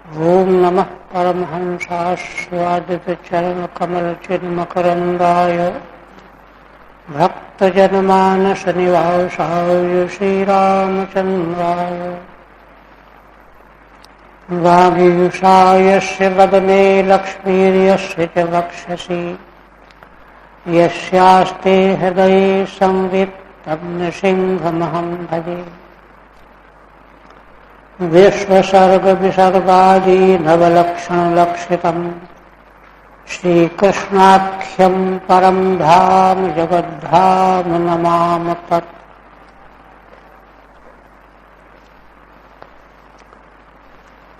ओम नमः परमहंसास्वादितचरणकमलचिन्मकरन्दाय भक्तजनमानसनिवासाय श्रीरामचन्द्राय वागीशायस्य वदने लक्ष्मीर्यस्य च वक्षसि यस्यास्ते हृदये संवित् तं नृसिंहमहं भजे। विश्वसर्गविसर्गादि नवलक्षणलक्षितम् श्रीकृष्णाख्यं परं धाम जगद्धाम नमाम तत्।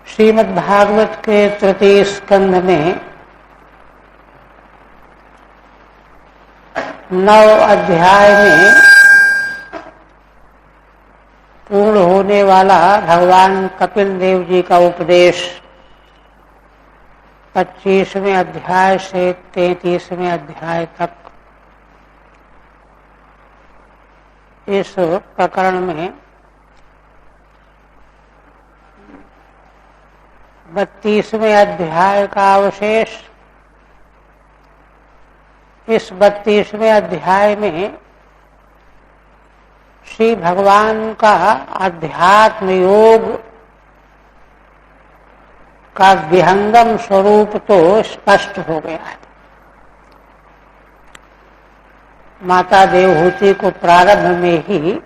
श्रीमद्भागवत के तृतीय स्कंध में 9 अध्याय में पूर्ण होने वाला भगवान कपिल देव जी का उपदेश 25वें अध्याय से 33वें अध्याय तक, इस प्रकरण में 32वें अध्याय का अवशेष। इस 32वें अध्याय में श्री भगवान का अध्यात्म योग का विहंगम स्वरूप तो स्पष्ट हो गया है। माता देवहूति को प्रारंभ में ही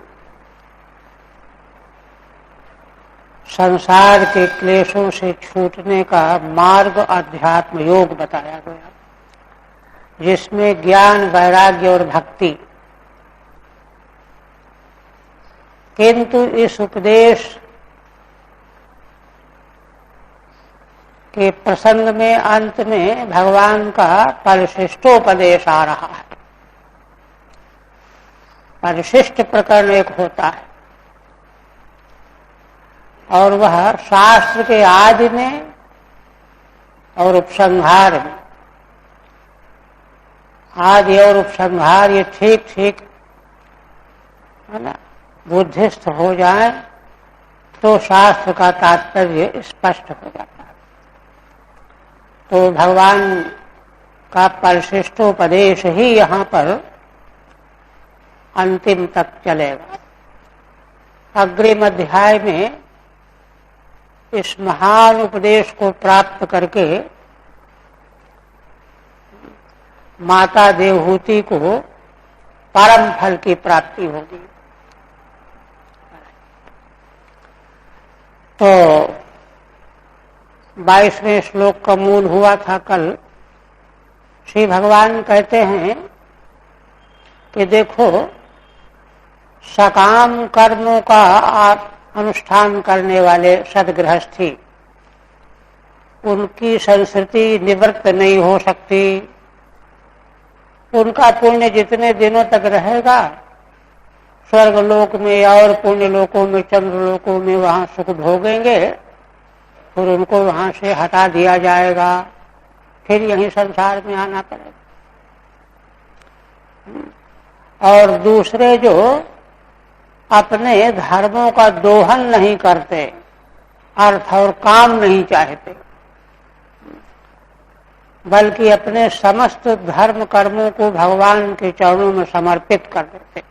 संसार के क्लेशों से छूटने का मार्ग अध्यात्म योग बताया गया, जिसमें ज्ञान, वैराग्य और भक्ति। किंतु इस उपदेश के प्रसंग में अंत में भगवान का परिशिष्टोपदेश आ रहा है। परिशिष्ट प्रकरण एक होता है और वह शास्त्र के आदि में और उपसंहार में। आदि और उपसंहार ये ठीक ठीक है ना, बुद्धिस्थ हो जाए तो शास्त्र का तात्पर्य स्पष्ट हो जाता है। तो भगवान का परिशिष्टोपदेश ही यहाँ पर अंतिम तक चलेगा। अग्रिम अध्याय में इस महान उपदेश को प्राप्त करके माता देवहूति को परम फल की प्राप्ति होगी। तो 22वें श्लोक का मूल हुआ था कल। श्री भगवान कहते हैं कि देखो, सकाम कर्मों का अनुष्ठान करने वाले सद्गृहस्थी, उनकी संस्कृति निवृत्त नहीं हो सकती। उनका पुण्य जितने दिनों तक रहेगा, स्वर्ग लोक में और पुण्य लोकों में, चंद्र लोकों में वहां सुख भोगेंगे, फिर उनको वहां से हटा दिया जाएगा, फिर यहीं संसार में आना पड़ेगा। और दूसरे जो अपने धर्मों का दोहन नहीं करते, अर्थ और काम नहीं चाहते, बल्कि अपने समस्त धर्म कर्मों को भगवान के चरणों में समर्पित कर देते,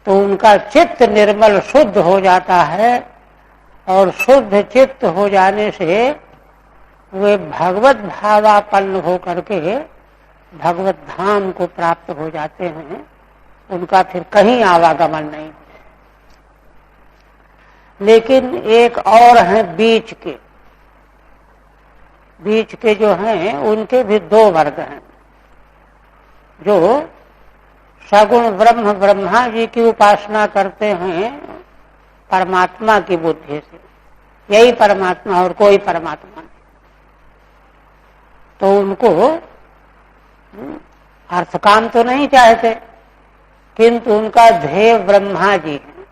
तो उनका चित्त निर्मल शुद्ध हो जाता है। और शुद्ध चित्त हो जाने से वे भगवत भावापन्न हो करके भगवत धाम को प्राप्त हो जाते हैं। उनका फिर कहीं आवागमन नहीं। लेकिन एक और हैं बीच के जो हैं, उनके भी 2 वर्ग हैं। जो सगुण ब्रह्म, ब्रह्मा जी की उपासना करते हैं परमात्मा की बुद्धि से, यही परमात्मा और कोई परमात्मा नहीं। तो उनको अर्थ काम तो नहीं चाहते, किंतु उनका ध्येय ब्रह्मा जी है,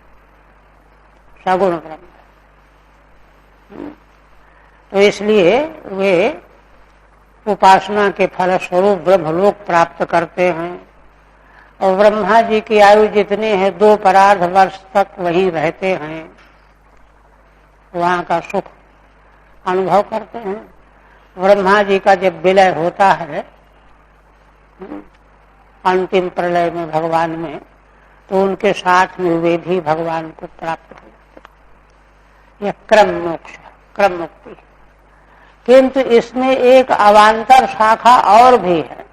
सगुण ब्रह्म। तो इसलिए वे उपासना के फलस्वरूप ब्रह्मलोक प्राप्त करते हैं। और ब्रह्मा जी की आयु जितनी है 2 परार्ध वर्ष तक वहीं रहते हैं। वहां का सुख अनुभव करते हैं। ब्रह्मा जी का जब विलय होता है अंतिम प्रलय में भगवान में, तो उनके साथ में वे भी भगवान को प्राप्त हो जाते। यह क्रम मोक्ष, क्रम मुक्ति है। किंतु इसमें एक अवान्तर शाखा और भी है।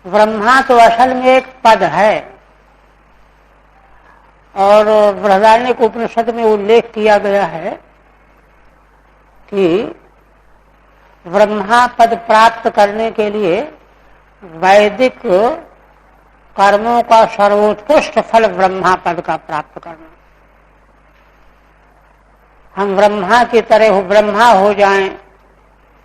ब्रह्मा तो असल में एक पद है, और बृहदारण्यक उपनिषद में उल्लेख किया गया है कि ब्रह्मा पद प्राप्त करने के लिए वैदिक कर्मों का सर्वोत्कृष्ट फल ब्रह्मा पद का प्राप्त करना। हम ब्रह्मा की तरह ब्रह्मा हो जाएं,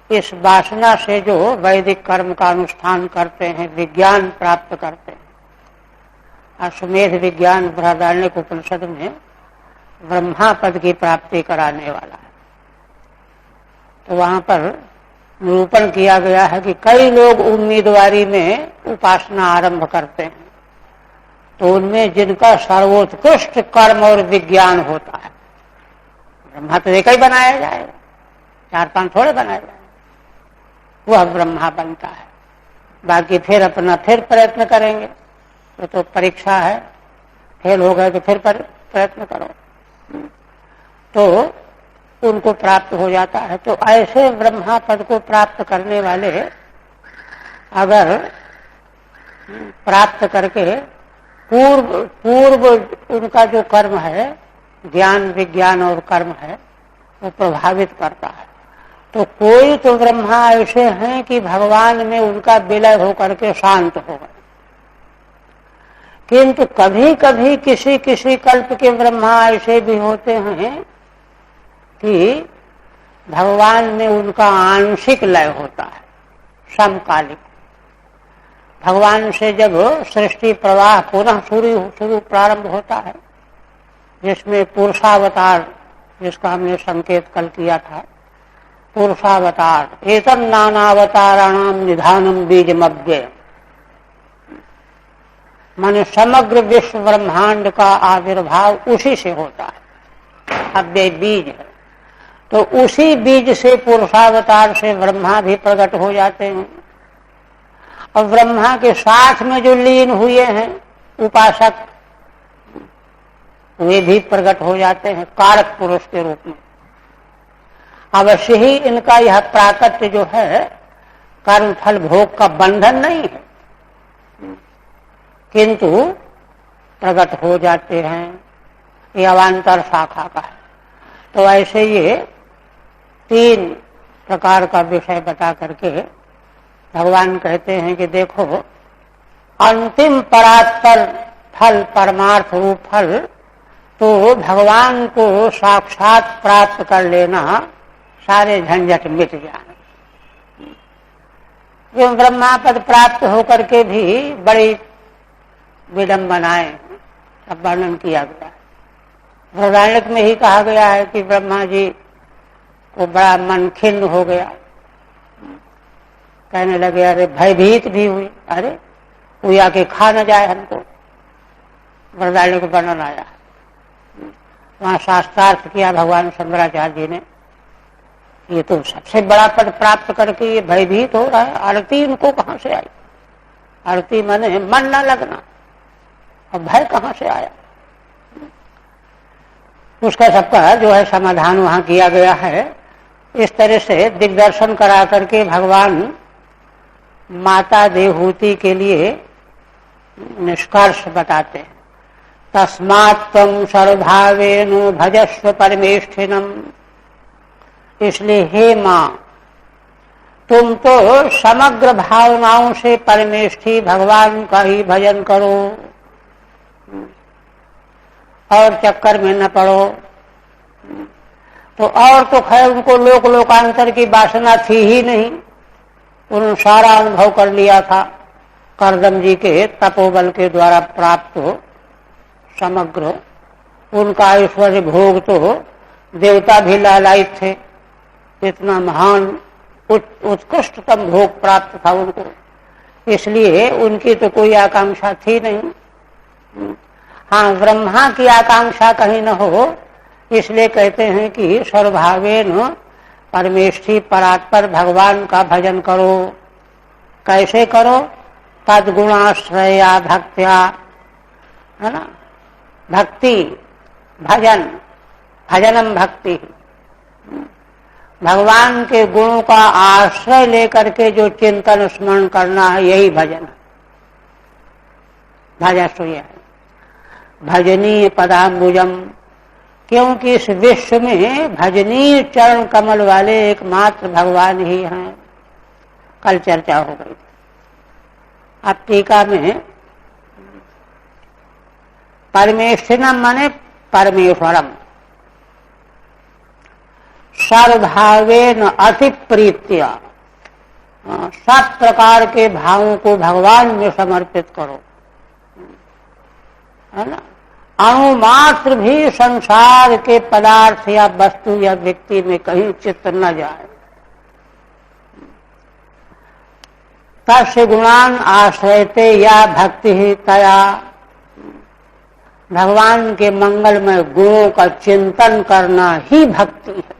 इस वासना से जो वैदिक कर्म का अनुष्ठान करते हैं, विज्ञान प्राप्त करते हैं। अश्वमेध विज्ञान बृहदारण्यक उपनिषद में ब्रह्मा पद की प्राप्ति कराने वाला है। तो वहां पर निरूपण किया गया है कि कई लोग उम्मीदवारी में उपासना आरंभ करते हैं, तो उनमें जिनका सर्वोत्कृष्ट कर्म और विज्ञान होता है, ब्रह्मा तो एक ही बनाया जाएगा, 4-5 थोड़े बनाए जाएंगे, वह ब्रह्मा बनता है। बाकी फिर अपना फिर प्रयत्न करेंगे, तो परीक्षा है, फेल हो गए तो फिर प्रयत्न करो, तो उनको प्राप्त हो जाता है। तो ऐसे ब्रह्मा पद को प्राप्त करने वाले अगर प्राप्त करके पूर्व उनका जो कर्म है, ज्ञान विज्ञान और कर्म है, वो प्रभावित करता है। तो कोई तो ब्रह्मा ऐसे हैं कि भगवान में उनका विलय होकर के शांत हो गए, किंतु कभी कभी किसी किसी कल्प के ब्रह्मा ऐसे भी होते हैं कि भगवान में उनका आंशिक लय होता है, समकालिक। भगवान से जब सृष्टि प्रवाह पुनः शुरू प्रारंभ होता है, जिसमें पुरुषावतार, जिसका हमने संकेत कल किया था, पुरुषावतार एतन् नानावताराणाम निधानम बीजमव्यय, माने समग्र विश्व ब्रह्मांड का आविर्भाव उसी से होता है, अव्यय बीज है। तो उसी बीज से पुरुषावतार से ब्रह्मा भी प्रकट हो जाते हैं, और ब्रह्मा के साथ में जो लीन हुए हैं उपासक, वे भी प्रकट हो जाते हैं कारक पुरुष के रूप में। अवश्य ही इनका यह प्राकट्य जो है कर्म फल भोग का बंधन नहीं है, किंतु प्रकट हो जाते हैं, ये अवान्तर शाखा का है। तो ऐसे ये 3 प्रकार का विषय बता करके भगवान कहते हैं कि देखो, अंतिम परात्पर फल, परमार्थ रूप फल, तो भगवान को साक्षात प्राप्त कर लेना, सारे झंझट मिट जाए। जो ब्रह्मा पद प्राप्त होकर के भी बड़ी विडंबनाएं सब वर्णन किया गया है। बृहदारण्यक में ही कहा गया है कि ब्रह्मा जी को बड़ा मन खिन्न हो गया, कहने लगे अरे भयभीत भी हुई, अरे कोई आके खा न जाए हमको। बृहदारण्यक वर्णन आया, वहां शास्त्रार्थ किया भगवान शंकराचार्य जी ने, ये तो सबसे बड़ा पद प्राप्त करके ये भयभीत हो रहा है, आरती इनको कहां से आई? आरती माने मन न लगना, और भय कहां से आया? उसका सबका जो है समाधान वहां किया गया है। इस तरह से दिग्दर्शन करा करके भगवान माता देवहूति के लिए निष्कर्ष बताते हैं। तस्मात् त्वं सर्वभावेन भजस्व परमेष्ठिनम्, इसलिए हे मां, तुम तो समग्र भावनाओं से परमेष्ठी भगवान का ही भजन करो, और चक्कर में न पड़ो। तो और तो खैर उनको लोक लोकांतर की वासना थी ही नहीं, उन्होंने सारा अनुभव कर लिया था करदम जी के तपोबल के द्वारा प्राप्त हो समग्र। उनका ऐश्वर्य भोग तो देवता भी लालायित थे, इतना महान उत्कृष्टतम भोग प्राप्त था उनको, इसलिए उनकी तो कोई आकांक्षा थी नहीं। हाँ, ब्रह्मा की आकांक्षा कहीं न हो इसलिए कहते हैं कि सर्वभावेन परमेष्ठी परात्पर भगवान का भजन करो। कैसे करो? तद्गुणाश्रया भक्त्या, है ना। भक्ति, भजन, भजनम भक्ति, भगवान के गुणों का आश्रय लेकर के जो चिंतन स्मरण करना है, यही भजन है। भजन तो यह है भजनीय पदाम्बुजम, क्योंकि इस विश्व में भजनीय चरण कमल वाले एकमात्र भगवान ही हैं। कल चर्चा हो गई। अब टीका में परमेष्ठिनम माने परमेश्वरम, सर्वभावेन अति प्रीत्या, सब प्रकार के भावों को भगवान में समर्पित करो, है ना। अणुमात्र भी संसार के पदार्थ या वस्तु या व्यक्ति में कहीं चित्त न जाए। तस्य गुणान आश्रयते या भक्ति ही तया, भगवान के मंगलमय गुणों का चिंतन करना ही भक्ति है।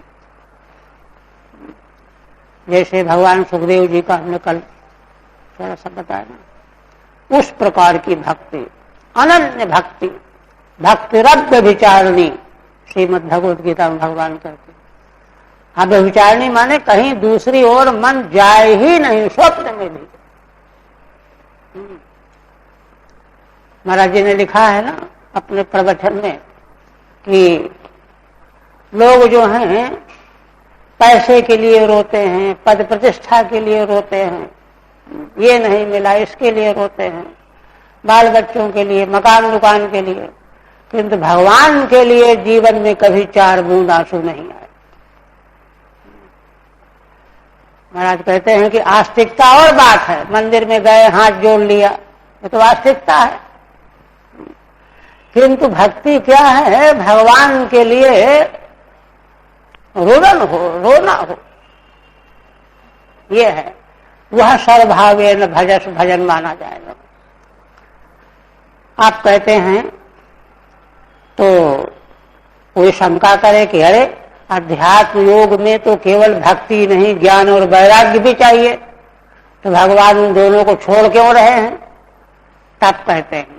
जैसे भगवान सुखदेव जी का हमने कल थोड़ा सा बताया ना, उस प्रकार की भक्ति, अनन्य भक्ति, भक्तिरव्य विचारणी, श्रीमद् भगवद गीता में भगवान कहते। अव्य विचारणी माने कहीं दूसरी ओर मन जाए ही नहीं, स्वप्न में भी। महाराज जी ने लिखा है ना अपने प्रवचन में कि लोग जो हैं पैसे के लिए रोते हैं, पद प्रतिष्ठा के लिए रोते हैं, ये नहीं मिला इसके लिए रोते हैं, बाल बच्चों के लिए, मकान दुकान के लिए, किंतु भगवान के लिए जीवन में कभी 4 बूंद आंसू नहीं आए। महाराज कहते हैं कि आस्तिकता और बात है, मंदिर में गए हाथ जोड़ लिया, ये तो आस्तिकता है। किंतु भक्ति क्या है? भगवान के लिए रुदन हो, रोना हो, ये है। वह सर्वभावेन भजस भजन माना जाएगा। आप कहते हैं तो कोई शंका करे कि अरे अध्यात्म योग में तो केवल भक्ति नहीं, ज्ञान और वैराग्य भी चाहिए, तो भगवान उन दोनों को छोड़ क्यों रहे हैं? तब कहते हैं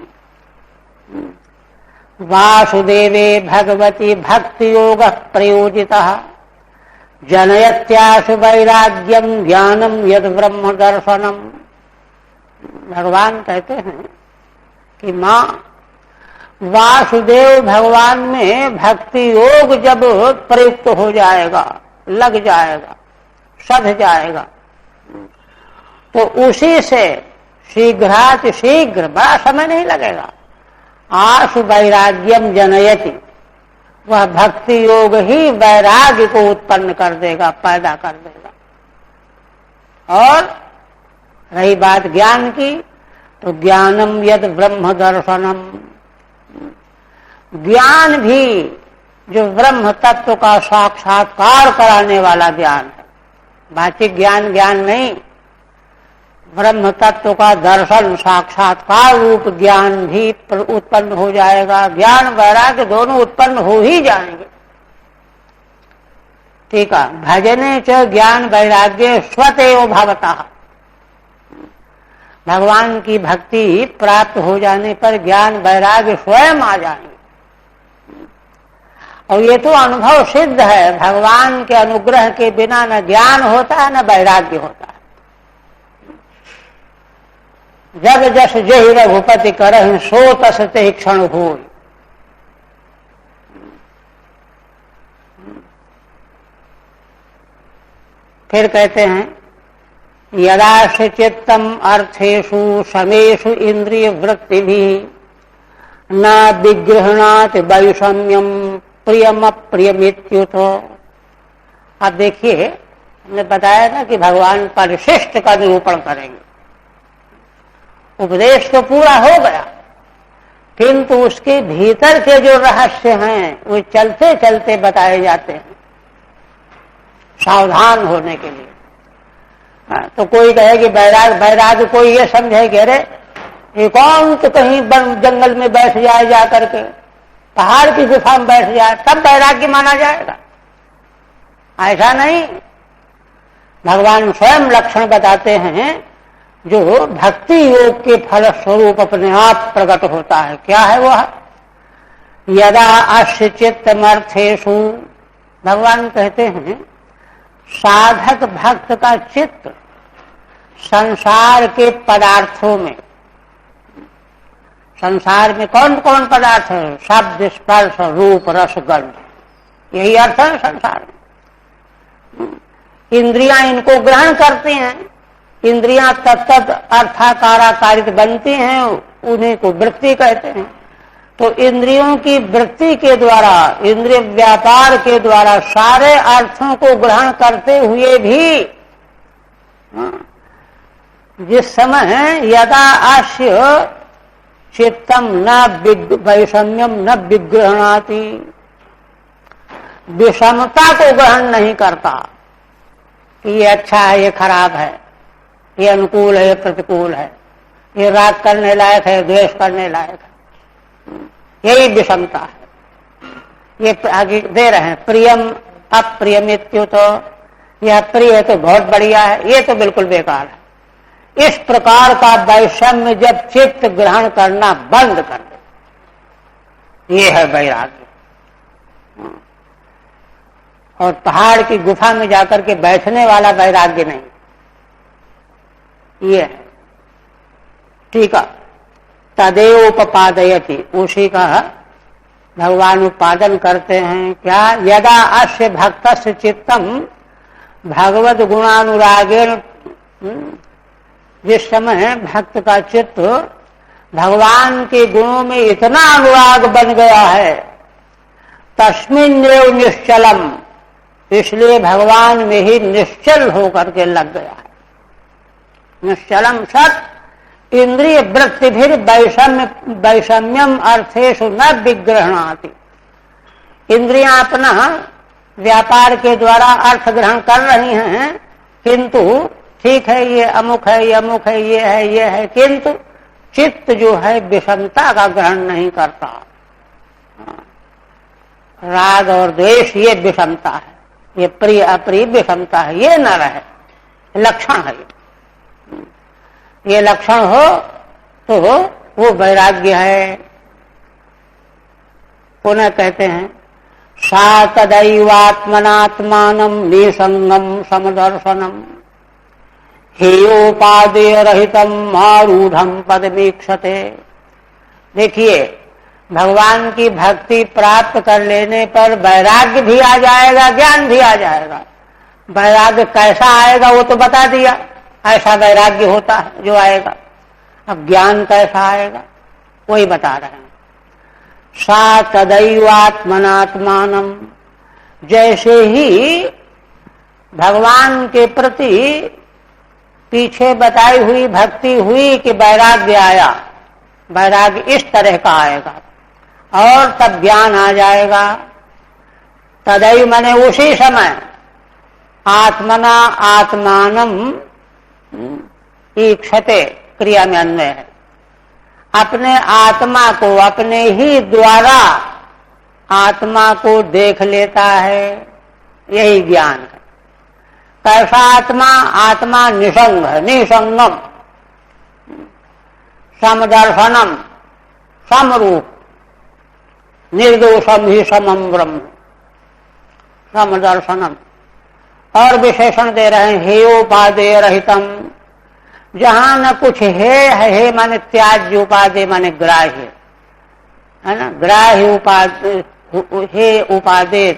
वासुदेवे भगवती भक्ति योग प्रयोजितः जनयत्याशु वैराग्यम ज्ञानम यद ब्रह्म दर्शनम। भगवान कहते हैं कि मां वासुदेव भगवान में भक्ति योग जब प्रयुक्त हो जाएगा, लग जाएगा, सध जाएगा, तो उसी से शीघ्र, बड़ा समय नहीं लगेगा, आशु वैराग्यम जनयति, वह भक्ति योग ही वैराग्य को उत्पन्न कर देगा, पैदा कर देगा। और रही बात ज्ञान की, तो ज्ञानम यद ब्रह्म दर्शनम, ज्ञान भी जो ब्रह्म तत्व का साक्षात्कार कराने वाला ज्ञान है, बाकी ज्ञान ज्ञान नहीं, ब्रह्म तत्व का दर्शन साक्षात्कार रूप ज्ञान भी उत्पन्न हो जाएगा। ज्ञान वैराग्य दोनों उत्पन्न हो ही जाएंगे। ठीक है। भजने च ज्ञान वैराग्य स्वतएव भवतः, भगवान की भक्ति प्राप्त हो जाने पर ज्ञान वैराग्य स्वयं आ जाएंगे। और ये तो अनुभव सिद्ध है, भगवान के अनुग्रह के बिना न ज्ञान होता है न वैराग्य होता है। जग जस जहि रघुपति करहि सो तस ते क्षण भूल। फिर कहते हैं यदा चित्तम अर्थेषु समेषु इंद्रिय वृत्ति भी न विगृहणात वैषम्यम प्रियम अप्रियमित्युत। अब देखिए, हमने बताया ना कि भगवान परिशिष्ट का निरूपण करेंगे। उपदेश तो पूरा हो गया, किंतु उसके भीतर के जो रहस्य हैं वो चलते चलते बताए जाते हैं, सावधान होने के लिए। तो कोई कहे कि बैराग कोई ये समझे कि अरे एकांत कहीं जंगल में बैठ जाए जा करके, पहाड़ की गुफा में बैठ जाए तब वैराग्य माना जाएगा, ऐसा नहीं। भगवान स्वयं लक्षण बताते हैं जो भक्ति योग के फल स्वरूप अपने आप प्रकट होता है। क्या है वह? यदा अस्य चित्तमर्थेषु, भगवान कहते हैं साधक भक्त का चित्त संसार के पदार्थों में, संसार में कौन कौन पदार्थ है? शब्द स्पर्श रूप रस गंध, यही अर्थ है संसार में। इंद्रियां इनको ग्रहण करती हैं, इंद्रियां तत्त अर्थाकाराकारित बनती हैं, उन्हीं को वृत्ति कहते हैं। तो इंद्रियों की वृत्ति के द्वारा, इंद्रिय व्यापार के द्वारा सारे अर्थों को ग्रहण करते हुए भी जिस समय यदा आस्य चित्तम न वैषम्यम न विग्रहणाति, विषमता को ग्रहण नहीं करता कि ये अच्छा है, ये खराब है, ये अनुकूल है, ये प्रतिकूल है, ये राग करने लायक है, द्वेष करने लायक है, यही विषमता है। ये आगे दे रहे हैं प्रियम अप्रियमित्युत, यह प्रिय है तो बहुत बढ़िया है, ये तो बिल्कुल बेकार है। इस प्रकार का वैषम्य जब चित्त ग्रहण करना बंद कर दे, ये है वैराग्य। और पहाड़ की गुफा में जाकर के बैठने वाला वैराग्य नहीं, ये है। ठीक है, तदेव उपपादयति, उसी का भगवान उत्पादन करते हैं। क्या? यदा अस्य भक्तस्य चित्तम भगवद गुणानुरागेण, जिस समय भक्त का चित्त भगवान के गुणों में इतना अनुराग बन गया है, तस्मिन्नेव निश्चलम, इसलिए भगवान में ही निश्चल होकर के लग गया है। निश्चलम सत इंद्रिय वृत्ति फिर वैषम्यम अर्थेषु न विग्रहणाति, इंद्रियां अपना व्यापार के द्वारा अर्थ ग्रहण कर रही हैं, किंतु ठीक है ये अमुक है, ये अमुक है, ये है, किंतु चित्त जो है विषमता का ग्रहण नहीं करता। राग और द्वेष ये विषमता है, ये प्रिय अप्रिय विषमता है, ये न रहे, लक्षण है। ये लक्षण हो तो वो वैराग्य है। पुनः कहते हैं सा तदैवात्मनात्मानं निसंगम समदर्शनम हेयोपादेय रहितम आरूढ़म पदमीक्षते। देखिए, भगवान की भक्ति प्राप्त कर लेने पर वैराग्य भी आ जाएगा, ज्ञान भी आ जाएगा। वैराग्य कैसा आएगा वो तो बता दिया, ऐसा वैराग्य होता है जो आएगा। अब ज्ञान कैसा आएगा वही बता रहे हैं। सा तदैवात्मनात्मानम, जैसे ही भगवान के प्रति पीछे बताई हुई भक्ति हुई कि वैराग्य आया, वैराग्य इस तरह का आएगा और तब ज्ञान आ जाएगा। तदैव माने उसी समय, आत्मना आत्मानम ईक्षते, क्रिया में अन्वय है। अपने आत्मा को अपने ही द्वारा आत्मा को देख लेता है, यही ज्ञान है। कैसा आत्मा? आत्मा निसंग है, निसंगम, समदर्शनम, समरूप, निर्दोषम ही समम ब्रह्म, समदर्शनम। और विशेषण दे रहे हैं हेयोपादेय रहितम, जहां न कुछ है माने त्याज्य, उपादेय माने ग्राह्य, है ना। ग्राह्य उपादेय, हे उपादेय,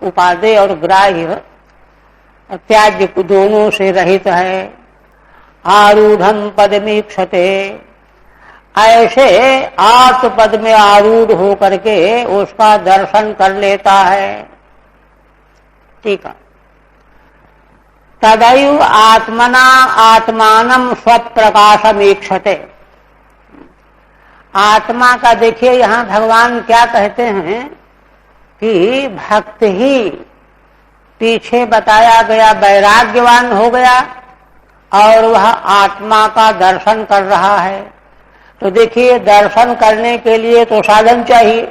उपादेय और ग्राह्य त्याज्य दोनों से रहित है। आरूढ़म पदमीक्षते, ऐसे आत्मपद में आरूढ़ होकर के उसका दर्शन कर लेता है। ठीक है। तदैव आत्मना आत्मानम स्वप्रकाशमीक्षते, आत्मा का देखिए यहां भगवान क्या कहते हैं कि भक्त ही पीछे बताया गया वैराग्यवान हो गया और वह आत्मा का दर्शन कर रहा है। तो देखिए, दर्शन करने के लिए तो साधन चाहिए,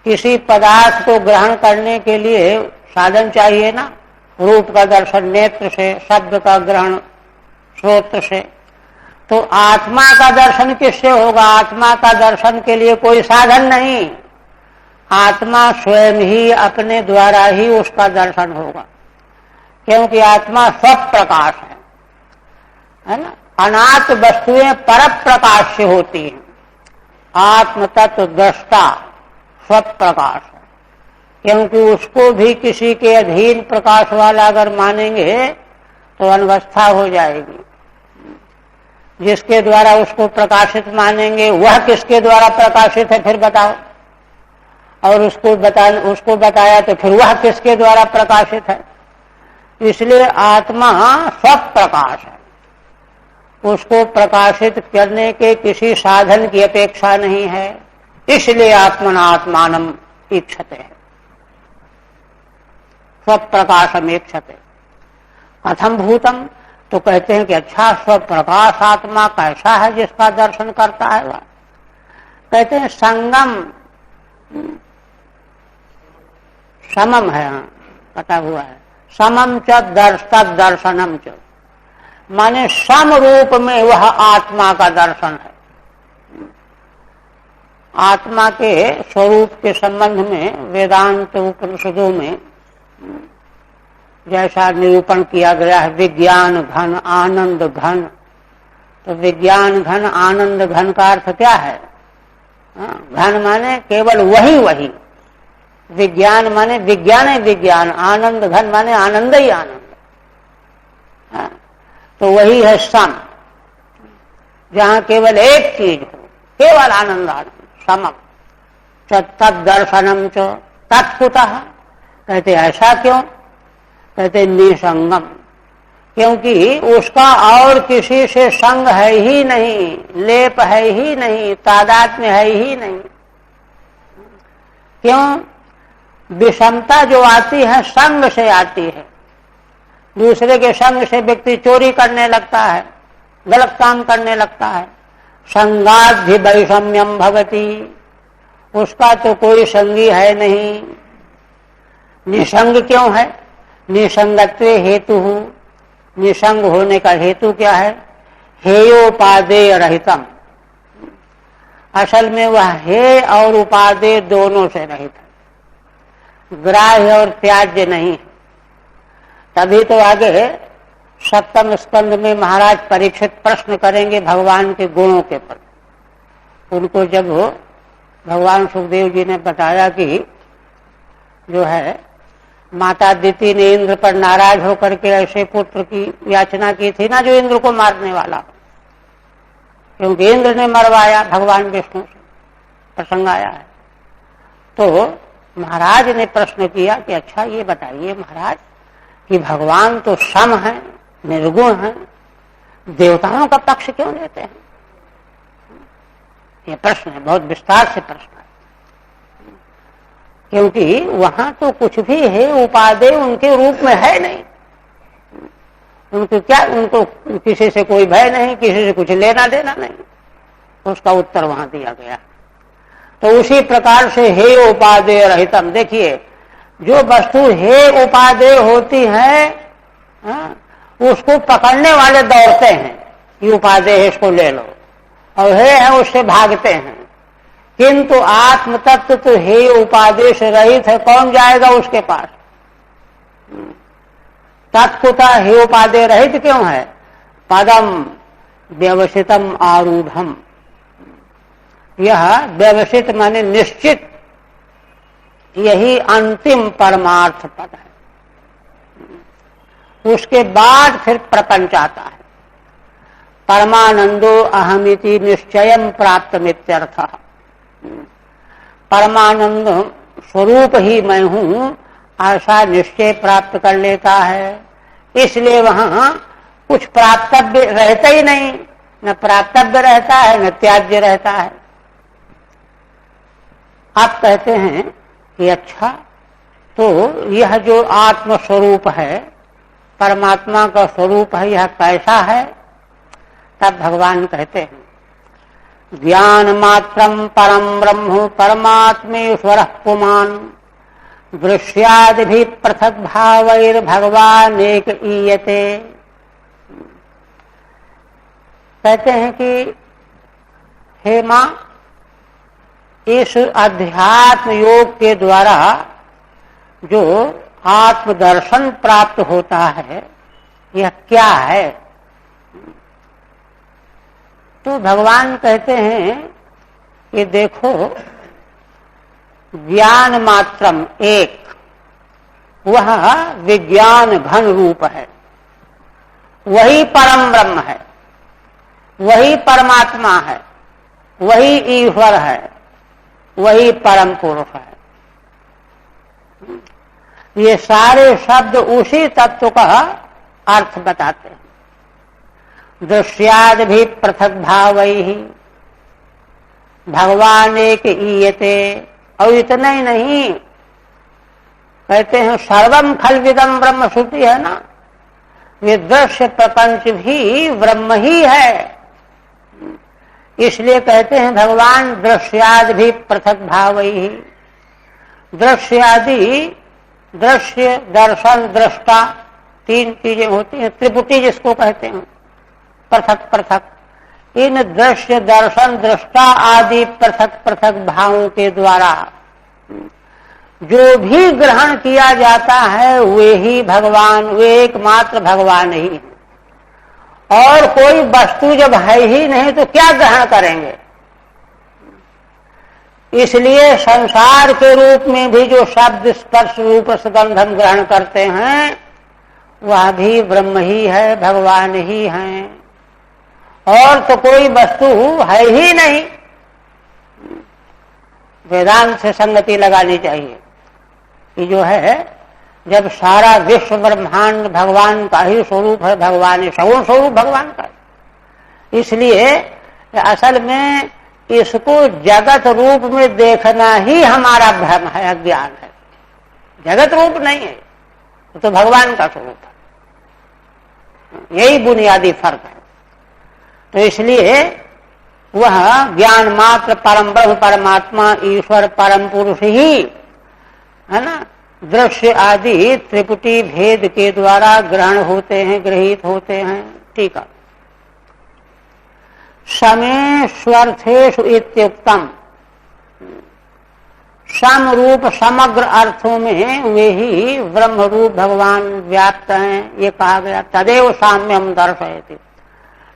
किसी पदार्थ को ग्रहण करने के लिए साधन चाहिए ना, रूप का दर्शन नेत्र से, शब्द का ग्रहण श्रोत्र से। तो आत्मा का दर्शन किससे होगा? आत्मा का दर्शन के लिए कोई साधन नहीं, आत्मा स्वयं ही अपने द्वारा ही उसका दर्शन होगा, क्योंकि आत्मा स्वप्रकाश है ना। अनात् वस्तुएं पर प्रकाश से होती हैं, आत्म तत्व दृष्टा स्वप्रकाश है, क्योंकि उसको भी किसी के अधीन प्रकाश वाला अगर मानेंगे तो अनवस्था हो जाएगी। जिसके द्वारा उसको प्रकाशित मानेंगे वह किसके द्वारा प्रकाशित है फिर बताओ, और उसको बताया तो फिर वह किसके द्वारा प्रकाशित है। इसलिए आत्मा स्वप्रकाश है, उसको प्रकाशित करने के किसी साधन की अपेक्षा नहीं है, इसलिए आत्मनात्मानम ईक्षते है, स्वप्रकाशम ईक्षते। कथम भूतम, तो कहते हैं कि अच्छा स्वप्रकाश आत्मा कैसा है जिसका दर्शन करता है वह? कहते हैं संगम समम है, हाँ पता हुआ है, समम च दर्शनम च, माने सम रूप में वह आत्मा का दर्शन है। आत्मा के स्वरूप के संबंध में वेदांत उपनिषदों में जैसा निरूपण किया गया है, विज्ञान घन आनंद घन, तो विज्ञान घन आनंद घन का अर्थ क्या है? घन माने केवल वही वही, विज्ञान माने विज्ञान है विज्ञान, आनंद घन माने आनंद ही आनंद। तो वही है सम, जहां केवल एक चीज हो, केवल आनंद आनंद, समम तद दर्शनम च तत्कुतः, कहते ऐसा क्यों? कहते निसंगम, क्योंकि उसका और किसी से संग है ही नहीं, लेप है ही नहीं, तादात्म्य है ही नहीं। क्यों? विषमता जो आती है संग से आती है, दूसरे के संग से व्यक्ति चोरी करने लगता है, गलत काम करने लगता है। संगाधि वैषम्यम भवति, उसका तो कोई संगी है नहीं। निसंग क्यों है? निसंगत्व हेतु, निसंग होने का हेतु क्या है? हेयोपादेय रहितम, असल में वह हे और उपादेय दोनों से रहित है, ग्राह्य और त्याज्य नहीं है। तभी तो आगे सप्तम स्कंद में महाराज परीक्षित प्रश्न करेंगे भगवान के गुणों के प्रति। उनको जब भगवान सुखदेव जी ने बताया कि जो है माता अदिति ने इंद्र पर नाराज होकर के ऐसे पुत्र की याचना की थी ना जो इंद्र को मारने वाला, क्योंकि इंद्र ने मरवाया भगवान विष्णु से, प्रसंग आया है। तो महाराज ने प्रश्न किया कि अच्छा ये बताइए महाराज कि भगवान तो सम है, निर्गुण है, देवताओं का पक्ष क्यों लेते हैं? ये प्रश्न है, बहुत विस्तार से प्रश्न है, क्योंकि वहां तो कुछ भी है उपादेय उनके रूप में है नहीं। उनको क्या, उनको किसी से कोई भय नहीं, किसी से कुछ लेना देना नहीं, उसका उत्तर वहां दिया गया। तो उसी प्रकार से हे उपादेय रहितम, देखिए जो वस्तु हे उपादेय होती है उसको पकड़ने वाले दौड़ते हैं कि उपादेय है इसको ले लो, और हे है उससे भागते हैं। किंतु आत्म तत्व तो हे उपादेय से रहित है, कौन जाएगा उसके पास? तत्कुता हे उपादेय रहित क्यों है? पदम व्यवसितम आरूढ़म, यह व्यवसित माने निश्चित, यही अंतिम परमार्थ पद है। उसके बाद फिर प्रपंच आता है। परमानंदो अहमिति निश्चयम प्राप्त मित्यर्थः, परमानंद स्वरूप ही मैं हूं ऐसा निश्चय प्राप्त कर लेता है। इसलिए वहां कुछ प्राप्तव्य रहता ही नहीं, न प्राप्तव्य रहता है न त्याज्य रहता है। आप कहते हैं कि अच्छा तो यह जो आत्म स्वरूप है, परमात्मा का स्वरूप है, यह कैसा है? तब भगवान कहते हैं ज्ञान मात्रम परम ब्रह्म परमात्मेश्वर पुमान दृश्यादि भी पृथक भावैर्भगवान एक ईयते। कहते हैं कि हे मां, इस अध्यात्म योग के द्वारा जो आत्मदर्शन प्राप्त होता है यह क्या है? तो भगवान कहते हैं कि देखो, ज्ञान मात्रम एक, वह विज्ञान घन रूप है, वही परम ब्रह्म है, वही परमात्मा है, वही ईश्वर है, वही परम पुरुष है। ये सारे शब्द उसी तत्व का अर्थ बताते हैं। दृश्याद भी पृथक भावैहि भगवान एक ईयते। और इतना ही नहीं, कहते हैं सर्वम खलविदम ब्रह्म, श्रुति है ना, ये दृश्य प्रपंच भी ब्रह्म ही है। इसलिए कहते हैं भगवान दृश्याद भी पृथक भावैहि। दृश्यादि, दृश्य, दर्शन, दृष्टा, तीन चीजें होती हैं, त्रिपुटी जिसको कहते हैं, पृथक पृथक। इन दृश्य, दर्शन, दृष्टा आदि पृथक पृथक भावों के द्वारा जो भी ग्रहण किया जाता है वे ही भगवान, वे एकमात्र भगवान ही। और कोई वस्तु जब है ही नहीं तो क्या ग्रहण करेंगे? इसलिए संसार के रूप में भी जो शब्द, स्पर्श, रूप, सुगंध हम ग्रहण करते हैं वह भी ब्रह्म ही है, भगवान ही हैं। और तो कोई वस्तु है ही नहीं। वेदांत से संगति लगानी चाहिए कि जो है, जब सारा विश्व ब्रह्मांड भगवान का ही स्वरूप है, भगवान सगुण स्वरूप भगवान का, इसलिए असल में इसको जगत रूप में देखना ही हमारा भ्रम है, अज्ञान है। जगत रूप नहीं है, तो भगवान का स्वरूप है। यही बुनियादी फर्क है। तो इसलिए वह ज्ञान मात्र परम ब्रह्म, परमात्मा, ईश्वर, परम पुरुष ही है ना, दृश्य आदि त्रिपुटी भेद के द्वारा ग्रहण होते हैं, गृहीत होते हैं। ठीक है। समेष्वर्थेषु इत्युक्तम, सम रूप समग्र अर्थों में वे ही ब्रह्म रूप भगवान व्याप्त हैं, ये कहा गया। तदेव साम्यम दर्शयति।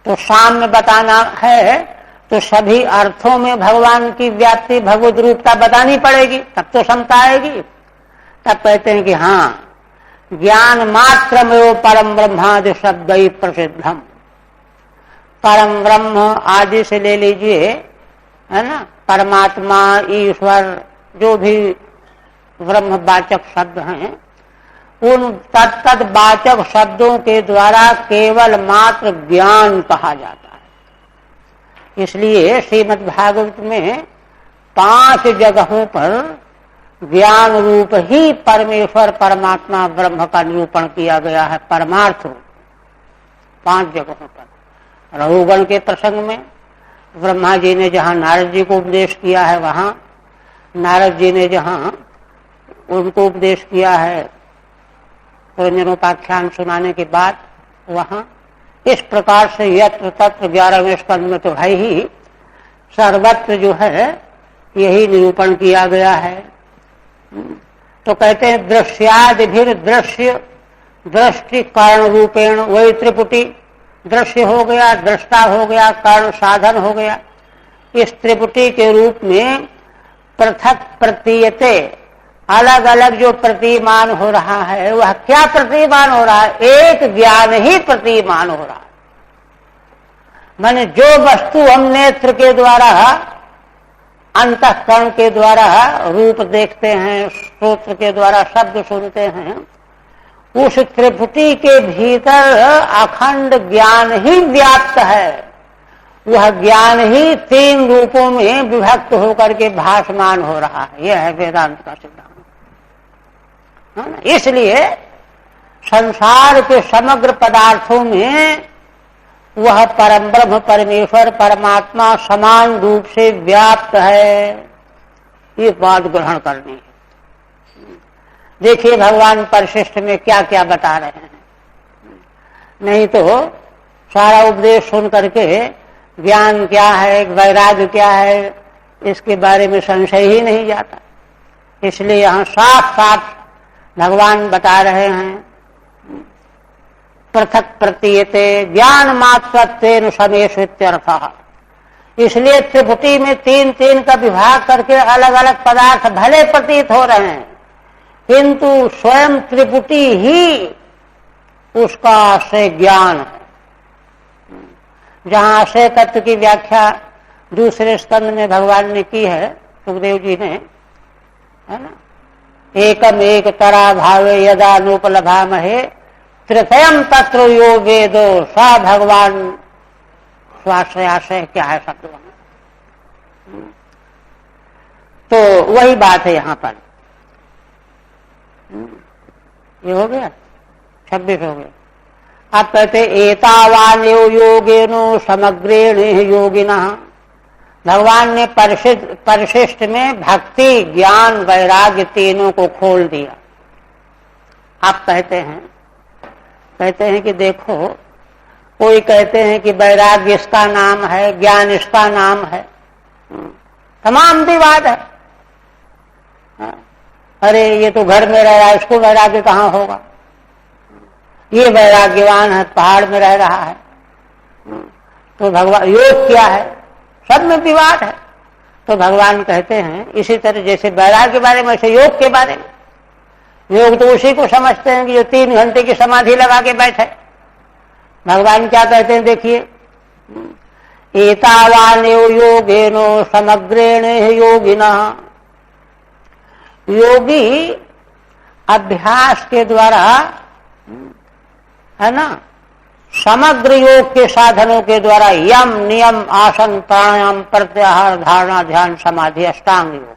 तो साम्य बताना है तो सभी अर्थों में भगवान की व्याप्ति, भगवद रूपता बतानी पड़ेगी, तब तो समता आएगी। तब कहते हैं कि हाँ, ज्ञान मात्रमेव परम ब्रह्मादि शब्द ही प्रसिद्धम। परम ब्रह्म आदि से ले लीजिए, है ना, परमात्मा, ईश्वर, जो भी ब्रह्मवाचक शब्द हैं, उन तत्त वाचक शब्दों के द्वारा केवल मात्र ज्ञान कहा जाता है। इसलिए श्रीमद् भागवत में 5 जगहों पर ज्ञान रूप ही परमेश्वर, परमात्मा, ब्रह्म का निरूपण किया गया है, परमार्थ रूप 5 जगहों पर। रघुगण के प्रसंग में ब्रह्मा जी ने जहां नारद जी को उपदेश किया है, वहां नारद जी ने जहां उनको उपदेश किया है निरूपाख्यान सुनाने के बाद, वहां इस प्रकार से यत्र तत्र 11वें स्कंद में तो है ही, सर्वत्र जो है यही निरूपण किया गया है। तो कहते हैं दृश्यादिभिर दृश्य, दृष्टि कारण रूपेण, वही त्रिपुटी, दृश्य हो गया, दृष्टा हो गया, कारण साधन हो गया। इस त्रिपुटी के रूप में पृथक प्रतीयते, अलग अलग जो प्रतिमान हो रहा है, वह क्या प्रतिमान हो रहा है? एक ज्ञान ही प्रतिमान हो रहा है। माने जो वस्तु हम नेत्र के द्वारा, अंतःकरण के द्वारा रूप देखते हैं, श्रोत्र के द्वारा शब्द सुनते हैं, उस त्रिपुटी के भीतर अखंड ज्ञान ही व्याप्त है। वह ज्ञान ही 3 रूपों में विभक्त होकर के भासमान हो रहा है। यह है वेदांत का सिद्धांत। इसलिए संसार के समग्र पदार्थों में वह परम ब्रह्म परमेश्वर परमात्मा समान रूप से व्याप्त है, ये बात ग्रहण करनी है। देखिए भगवान परिशिष्ट में क्या क्या बता रहे हैं। नहीं तो सारा उपदेश सुन करके ज्ञान क्या है, वैराग्य क्या है, इसके बारे में संशय ही नहीं जाता। इसलिए यहाँ साफ साफ भगवान बता रहे हैं, पृथक प्रतीयते ज्ञान मात्रत्वेन समेषु इत्यर्थः। इसलिए त्रिपुटी में तीन तीन का विभाग करके अलग अलग पदार्थ भले प्रतीत हो रहे हैं, किंतु स्वयं त्रिपुटी ही उसका आश्रय ज्ञान है। जहां आश्रय तत्व की व्याख्या दूसरे स्कंद में भगवान ने की है, सुखदेव जी ने, है ना, एकम एक तरा भावे यदा नोपलभामहे तृतीयम तत्र यो वेदो सा भगवान स्वाश्रय आश्रय क्या है शब्द। तो वही बात है यहाँ पर। ये हो गया 26 हो गया। अब कहते एतावान्यो योगेनो समग्रेण योगिनः। भगवान ने परिशिष्ट में भक्ति ज्ञान वैराग्य तीनों को खोल दिया। आप कहते हैं कि देखो, कोई कहते हैं कि वैराग्य इसका नाम है, ज्ञान इसका नाम है, तमाम विवाद है। अरे ये तो घर में रह रहा है, इसको वैराग्य कहाँ होगा, ये वैराग्यवान है, पहाड़ में रह रहा है, तो भगवान योग क्या है, सब में विवाद है। तो भगवान कहते हैं इसी तरह जैसे वैराग्य के बारे में वैसे योग के बारे में। योग तो उसी को समझते हैं कि जो 3 घंटे की समाधि लगा के बैठे। भगवान क्या कहते हैं देखिए, एतावान्यो योगेनो समग्रेण योगिनः। योगी अभ्यास के द्वारा, है ना, समग्र योग के साधनों के द्वारा यम नियम आसन प्राणायाम प्रत्याहार धारणा ध्यान समाधि अष्टांग योग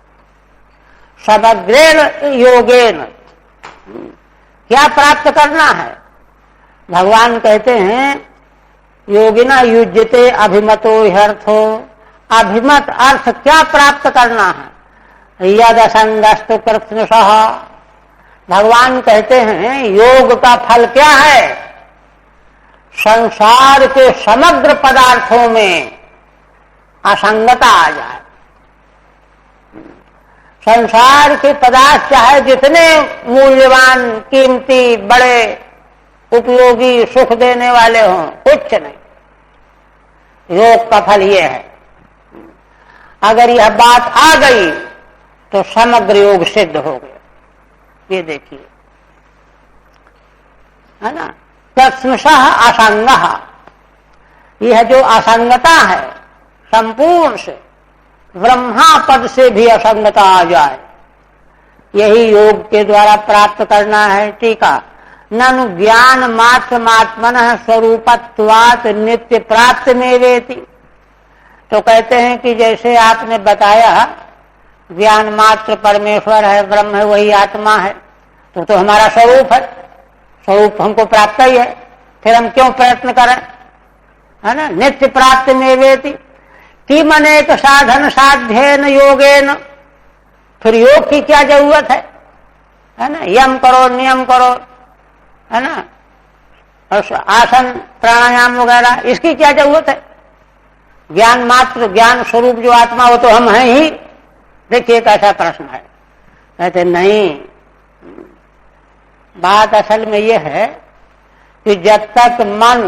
समग्रेण योगेन क्या प्राप्त करना है। भगवान कहते हैं योगिना युज्यते अभिमतो ह्यर्थो। अभिमत अर्थ क्या प्राप्त करना है, यद असंगस्तु कृत्स्नशः। भगवान कहते हैं योग का फल क्या है, संसार के समग्र पदार्थों में असंगता आ जाए। संसार के पदार्थ चाहे जितने मूल्यवान कीमती बड़े उपयोगी सुख देने वाले हों, कुछ नहीं। योग का फल ये है, अगर यह बात आ गई तो समग्र योग सिद्ध हो गया। ये देखिए, है ना, तत्संशः असंगः। यह जो असंगता है संपूर्ण से, ब्रह्मा पद से भी असंगता आ जाए, यही योग के द्वारा प्राप्त करना है। टीका, ननु ज्ञान मात्रमात्मनः स्वरूपत्वात् नित्य प्राप्त में वेति। तो कहते हैं कि जैसे आपने बताया ज्ञान मात्र परमेश्वर है, ब्रह्म है, वही आत्मा है, तो हमारा स्वरूप है, स्वरूप हमको प्राप्त ही है, फिर हम क्यों प्रयत्न करें, है ना। नित्य प्राप्त में वेति किम अनेक साधन साध्येन योगेन। फिर योग की क्या जरूरत है ना, यम करो नियम करो, है ना, और आसन प्राणायाम वगैरह, इसकी क्या जरूरत है। ज्ञान मात्र ज्ञान स्वरूप जो आत्मा वो तो हम हैं ही। देखिए कैसा प्रश्न है, कहते नहीं, बात असल में यह है कि जब तक मन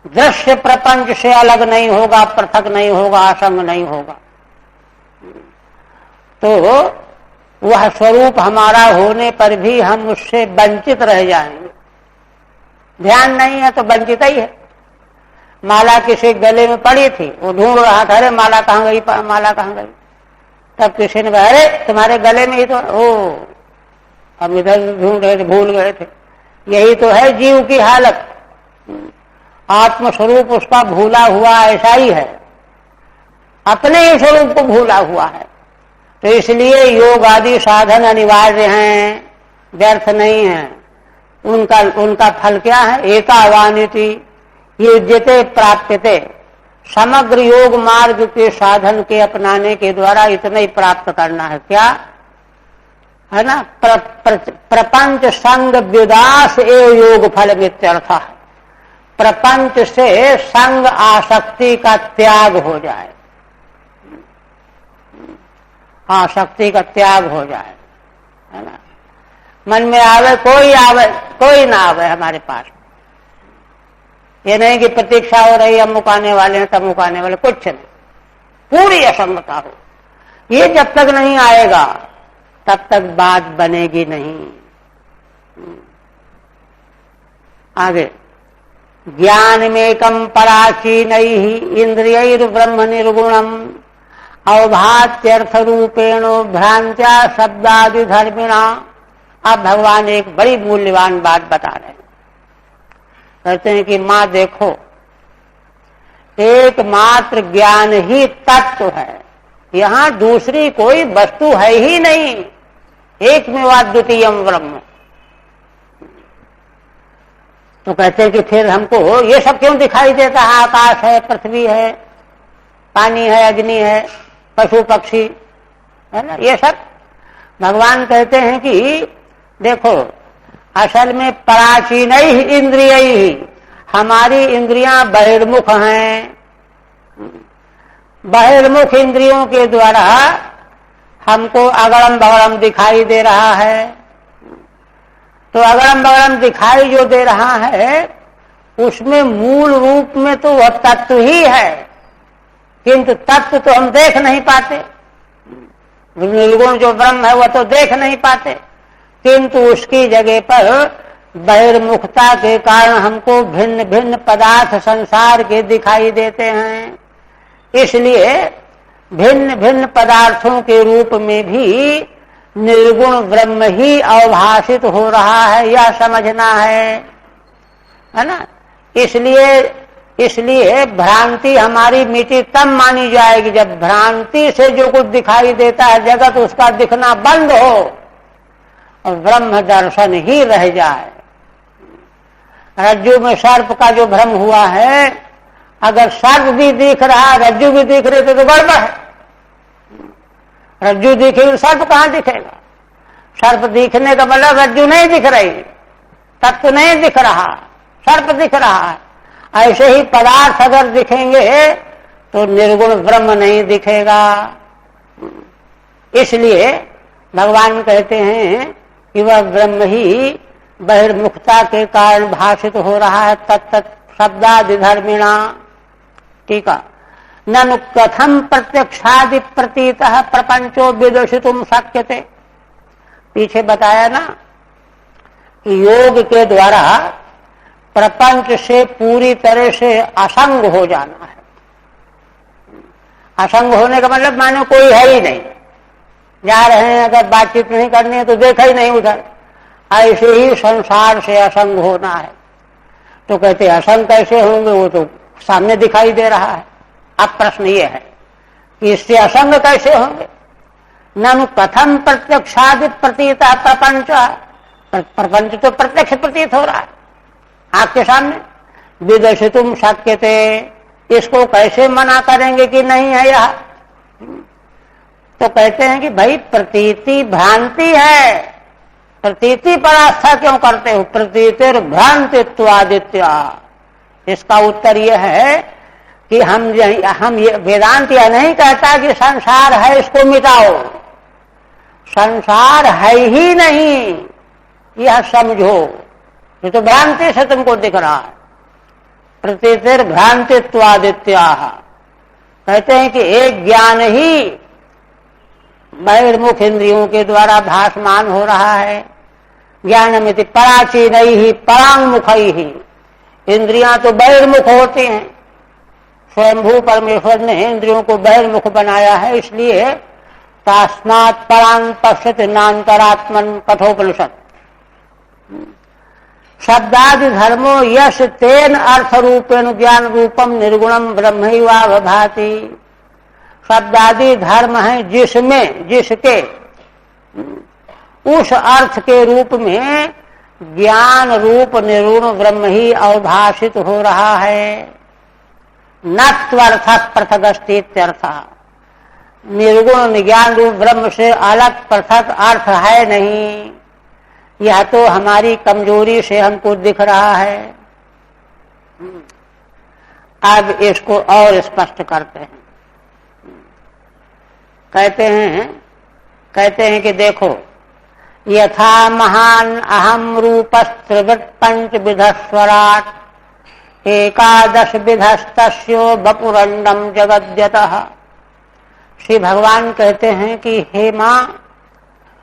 दृश्य प्रपंच से अलग नहीं होगा, पृथक नहीं होगा, असंग नहीं होगा, तो वह स्वरूप हमारा होने पर भी हम उससे वंचित रह जाएंगे। ध्यान नहीं है तो वंचित ही है। माला किसी गले में पड़ी थी, वो ढूंढ रहा था, अरे माला कहाँ गई, माला कहाँ गई। तब किसी ने कहा, अरे तुम्हारे गले में ही तो, ओ हम इधर ढूंढ रहे थे, भूल गए थे। यही तो है जीव की हालत, आत्मस्वरूप उसका भूला हुआ ऐसा ही है, अपने ही स्वरूप को भूला हुआ है। तो इसलिए योग आदि साधन अनिवार्य हैं, व्यर्थ नहीं है। उनका फल क्या है, एतावानिति युज्यते प्राप्यते, समग्र योग मार्ग के साधन के अपनाने के द्वारा इतना ही प्राप्त करना है। क्या है ना? प्रपंच संग व्युदास एवं योग फल मित्यर्थ। प्रपंच से संग आसक्ति का त्याग हो जाए, आसक्ति का त्याग हो जाए, है ना? मन में आवे कोई ना आवे हमारे पास। ये नहीं कि प्रतीक्षा हो रही, अमुक आने वाले हैं तमुक आने वाले, कुछ नहीं, पूरी असंगता हो। ये जब तक नहीं आएगा तब तक बात बनेगी नहीं। आगे, ज्ञान में कम पराचीनैः इंद्रियैर् ब्रह्म निर्गुणम अवभात्यर्थ रूपेणो भ्रांत्या शब्दादि धर्मिणा। अब भगवान एक बड़ी मूल्यवान बात बता रहे हैं। कहते हैं कि मां देखो, एकमात्र ज्ञान ही तत्व है, यहां दूसरी कोई वस्तु है ही नहीं। एकमेवाद्वितीयम् ब्रह्म। तो कहते हैं कि फिर हमको ये सब क्यों दिखाई देता है? आकाश है, पृथ्वी है, पानी है, अग्नि है, पशु पक्षी है ना, ये सब। भगवान कहते हैं कि देखो, असल में पराचीनैः इंद्रियैः, हमारी इंद्रियां बहिर्मुख हैं। बहिर्मुख इंद्रियों के द्वारा हमको अगड़म बगड़म दिखाई दे रहा है। तो अगड़म बगड़म दिखाई जो दे रहा है, उसमें मूल रूप में तो वह तत्व ही है, किंतु तत्व तो हम देख नहीं पाते। निर्गुण जो ब्रह्म है वह तो देख नहीं पाते, किंतु उसकी जगह पर बहिर्मुखता के कारण हमको भिन्न भिन्न पदार्थ संसार के दिखाई देते हैं। इसलिए भिन्न भिन्न पदार्थों के रूप में भी निर्गुण ब्रह्म ही अवभाषित हो रहा है, यह समझना है ना। इसलिए भ्रांति हमारी मिटी तब मानी जाएगी जब भ्रांति से जो कुछ दिखाई देता है जगत, उसका दिखना बंद हो और ब्रह्म दर्शन ही रह जाए। रज्जु में सर्प का जो भ्रम हुआ है, अगर सर्प भी दिख रहा, रज्जु भी दिख रहे तो गड़बड़ है। रज्जु दिखेगी, सर्प कहां दिखेगा? सर्प दिखने का मतलब रज्जु नहीं दिख रही, तत्व नहीं दिख रहा, सर्प दिख रहा है। ऐसे ही पदार्थ अगर दिखेंगे तो निर्गुण ब्रह्म नहीं दिखेगा। इसलिए भगवान कहते हैं कि वह ब्रह्म ही बहिर्मुखता के कारण भाषित हो रहा है, तत्त शब्दादि धर्मिणा। ठीक है। ननु कथम प्रत्यक्षादि प्रतीतः प्रपंचो विदर्शितुम शक्यते। पीछे बताया ना कि योग के द्वारा प्रपंच से पूरी तरह से असंग हो जाना है। असंग होने का मतलब मानो कोई है ही नहीं, जा रहे हैं अगर बातचीत नहीं करनी है तो देखा ही नहीं उधर। ऐसे ही संसार से असंग होना है। तो कहते असंग कैसे होंगे? वो तो सामने दिखाई दे रहा है। अब प्रश्न ये है कि इससे असंग कैसे होंगे? ननु कथम प्रत्यक्षादि प्रतीत प्रपंच। प्रपंच तो प्रत्यक्ष प्रतीत हो रहा है आपके सामने। विदर्शितुम शक्यते, इसको कैसे मना करेंगे कि नहीं है यह? तो कहते हैं कि भाई प्रतीति भ्रांति है। प्रतीति पर आस्था क्यों करते हो? प्रतीतिर भ्रांतित्वादित्य। इसका उत्तर यह है कि हम ये वेदांत यह नहीं कहता कि संसार है इसको मिटाओ। संसार है ही नहीं यह समझो, ये तो भ्रांति से तुमको दिख रहा है। प्रतीतिर भ्रांतित्वादित्या। कहते हैं कि एक ज्ञान ही बहिर्मुख इंद्रियों के द्वारा भासमान हो रहा है। ज्ञानमिति पराचीनैः परांगमुखैः। इंद्रियां तो बहिर्मुख होती हैं, स्वयंभू परमेश्वर ने इंद्रियों को बहिर्मुख बनाया है। इसलिए तस्मात् परां पश्यति नान्तरात्मन् कठोपनिषद। शब्दादि धर्मो यश तेन अर्थ रूपेण ज्ञान रूपम निर्गुणम ब्रह्मैवा भाति। शब्दादि धर्म है जिसमें, जिसके, उस अर्थ के रूप में ज्ञान रूप निर्गुण ब्रह्म ही अवभाषित हो रहा है। न त्वर्थ पृथगस्तीत्यर्थ, निर्गुण ज्ञान रूप ब्रह्म से अलग पृथक अर्थ है नहीं। यह तो हमारी कमजोरी से हमको दिख रहा है। अब इसको और स्पष्ट करते हैं। कहते हैं कि देखो, यथा महान अहम रूपस्त्रिवृत् पंचविध स्वराट एकादश विधस्तस्यो वपुरंडम जगद्यतः। श्री भगवान कहते हैं कि हे माँ,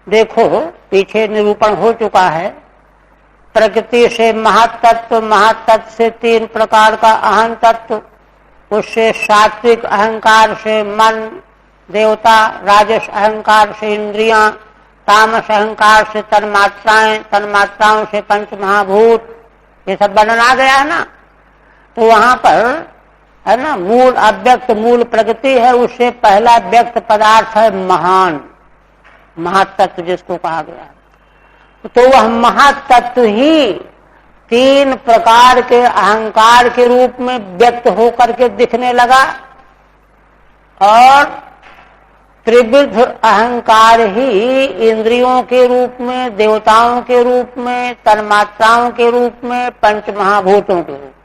देखो पीछे निरूपण हो चुका है, प्रकृति से महातत्व, महातत्व से 3 प्रकार का अहम तत्व, उससे सात्विक अहंकार से मन देवता, राजस अहंकार से इंद्रियां, तामस अहंकार से तन्मात्राएं, तन्मात्राओं से पंच महाभूत, ये सब वर्णन आ गया है ना। तो वहां पर है ना, मूल अव्यक्त मूल प्रकृति है, उससे पहला व्यक्त पदार्थ है महान, महातत्व जिसको कहा गया है। तो वह महातत्व ही 3 प्रकार के अहंकार के रूप में व्यक्त होकर के दिखने लगा, और त्रिविध अहंकार ही इंद्रियों के रूप में, देवताओं के रूप में, तन्मात्राओं के रूप में, पंच महाभूतों के रूप में।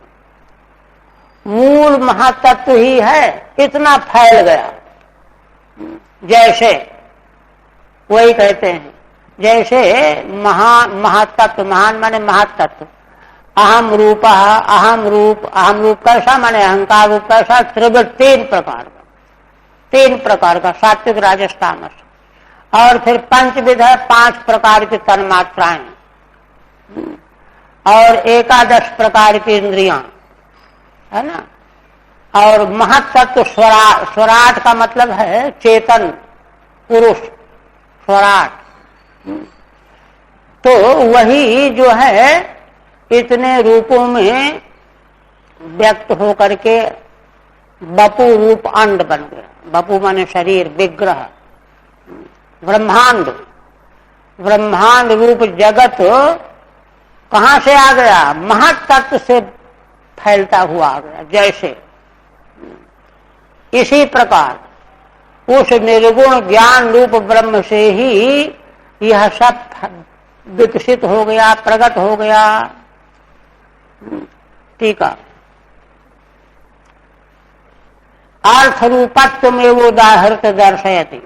मूल महातत्व ही है, इतना फैल गया। जैसे वही कहते हैं, जैसे महातत्व, महान माने महातत्व, अहम रूप, अहम रूप, अहम रूप कैसा माने अहंकार रूप कैसा, त्रिविध 3 प्रकार का, 3 प्रकार का, सात्विक राजस तामस, और फिर पंचविध है, 5 प्रकार की तन्मात्राएं, और 11 प्रकार की इंद्रियां, है ना। और महत्तत्व स्वराट का मतलब है चेतन पुरुष, स्वराट। तो वही जो है इतने रूपों में व्यक्त होकर के बपू रूप अंड बन गया। बपू माने शरीर, विग्रह, ब्रह्मांड, ब्रह्मांड रूप जगत कहां से आ गया, महत्तत्व से फैलता हुआ आ गया। जैसे इसी प्रकार उस निर्गुण ज्ञान रूप ब्रह्म से ही यह सब विकसित हो गया, प्रकट हो गया। ठीक है। अर्थ रूपत्व में वो उदाहरण दर्शयति,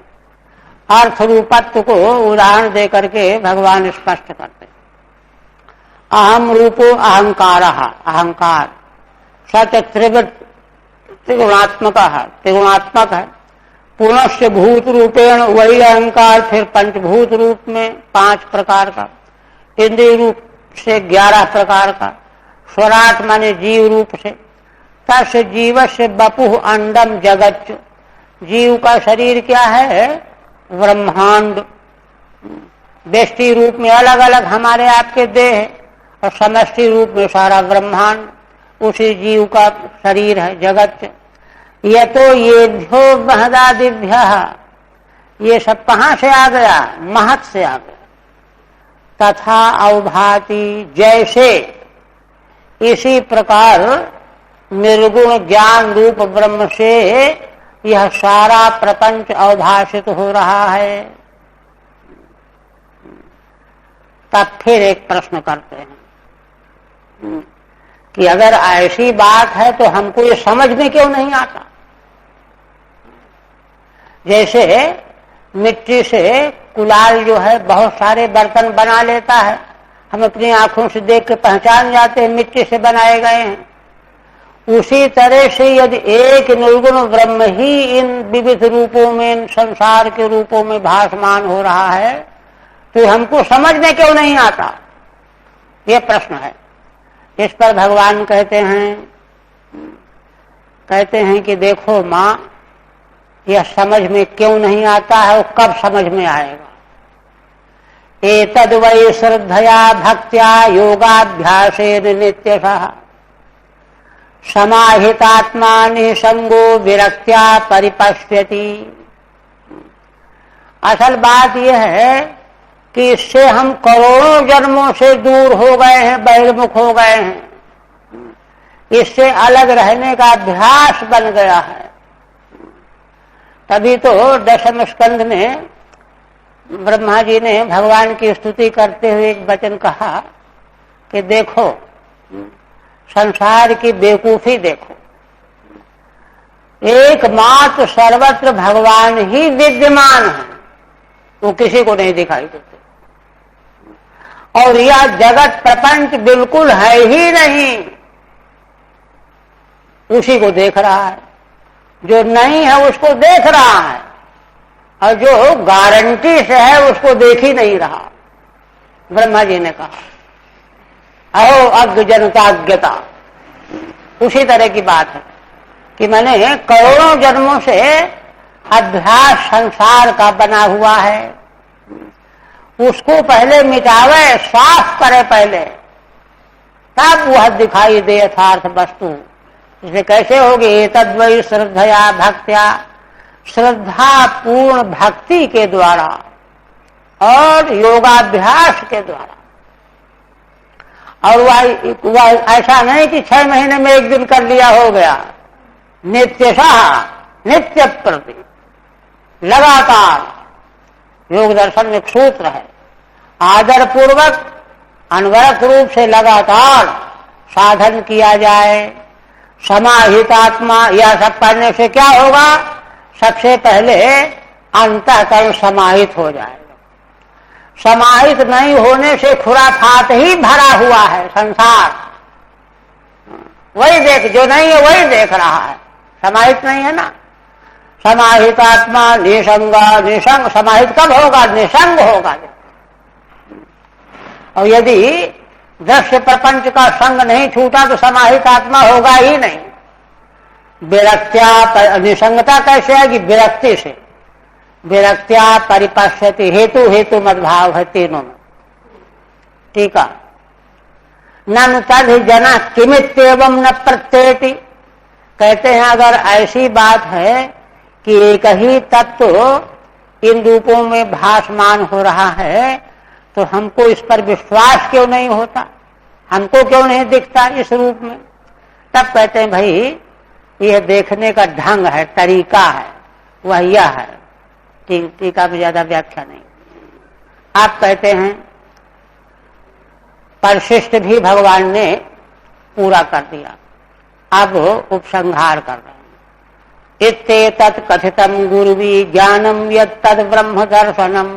अर्थ रूपत्व को उदाहरण दे करके भगवान स्पष्ट करते। अहम रूपो अहंकार, अहंकार सच त्रिगुणात्मक है, त्रिगुणात्मक है। पुनश्च भूत रूपेण वही अहंकार फिर पंचभूत रूप में 5 प्रकार का, इंद्रिय रूप से 11 प्रकार का, स्वराट माने जीव रूप से, तस् जीव से बपुः अंडम जगत। जीव का शरीर क्या है, ब्रह्मांड। व्यष्टि रूप में अलग अलग हमारे आपके देह है, और समष्टि रूप में सारा ब्रह्मांड उसी जीव का शरीर है, जगत। ये तो येभ्यो महदादिभ्य, ये सब कहां से आ गया, महत से आ गया। तथा अवभाति, जैसे इसी प्रकार निर्गुण ज्ञान रूप ब्रह्म से यह सारा प्रपंच अवभाषित हो रहा है। तब फिर एक प्रश्न करते हैं कि अगर ऐसी बात है तो हमको ये समझ में क्यों नहीं आता। जैसे मिट्टी से कुलाल जो है बहुत सारे बर्तन बना लेता है, हम अपनी आंखों से देख के पहचान जाते हैं मिट्टी से बनाए गए हैं। उसी तरह से यदि एक निर्गुण ब्रह्म ही इन विविध रूपों में, संसार के रूपों में भासमान हो रहा है, तो हमको समझ में क्यों नहीं आता, ये प्रश्न है। इस पर भगवान कहते हैं कि देखो माँ, यह समझ में क्यों नहीं आता है और कब समझ में आएगा। एतद् वै श्रद्धया भक्त्या योगाभ्यासेन नित्यशः समाहितात्मा निसंगो विरक्त्या परिपश्यति। असल बात यह है कि इससे हम करोड़ों जन्मों से दूर हो गए हैं, बहिर्मुख हो गए हैं, इससे अलग रहने का अभ्यास बन गया है। तभी तो दशम स्कंध में ब्रह्मा जी ने भगवान की स्तुति करते हुए एक वचन कहा कि देखो संसार की बेवकूफी देखो, एकमात्र सर्वत्र भगवान ही विद्यमान है, वो किसी को नहीं दिखाई देते, और यह जगत प्रपंच बिल्कुल है ही नहीं, उसी को देख रहा है। जो नहीं है उसको देख रहा है, और जो गारंटी से है उसको देख ही नहीं रहा। ब्रह्मा जी ने कहा अहो अज्ञ जनताज्ञता, उसी तरह की बात है कि मैंने करोड़ों जन्मों से अभ्यास संसार का बना हुआ है, उसको पहले मिटावे, साफ करे पहले, तब वह दिखाई दे यथार्थ वस्तु। इसे कैसे होगी? तद्वै श्रद्धया भक्त्या, श्रद्धा पूर्ण भक्ति के द्वारा और योगाभ्यास के द्वारा। और वह ऐसा नहीं कि 6 महीने में एक दिन कर लिया हो गया, नित्यशः नित्य प्रति लगातार। योग दर्शन में एक सूत्र है, आदर पूर्वक अनवरत रूप से लगातार साधन किया जाए। समाहित आत्मा, यह सब करने से क्या होगा? सबसे पहले अंतःकरण समाहित हो जाएगा। समाहित नहीं होने से खुराफात ही भरा हुआ है संसार, वही देख, जो नहीं है वही देख रहा है, समाहित नहीं है ना। समाहित आत्मा निसंग, निसंग समाहित कब होगा? निसंग होगा। और यदि दृश्य प्रपंच का संग नहीं छूटा तो समाहित आत्मा होगा ही नहीं। विरक्त्या, निसंगता कैसे आएगी? विरक्ति से। विरक्त्या परिपश्यति, हेतु हेतु मद्भाव है तीनों में। ठीक है। ननु तद जना किमित्येवं न प्रत्येति, कहते हैं अगर ऐसी बात है कि एक ही तत्व इन रूपों में भासमान हो रहा है तो हमको इस पर विश्वास क्यों नहीं होता? हमको क्यों नहीं दिखता इस रूप में? तब कहते हैं भाई यह देखने का ढंग है, तरीका है, वह यह है। टीका में ज्यादा व्याख्या नहीं। आप कहते हैं परिशिष्ट भी भगवान ने पूरा कर दिया, अब उपसंहार कर रहे हैं। इत्येतत् कथितम गुरुवी ज्ञानम यत्तद् ब्रह्म दर्शनम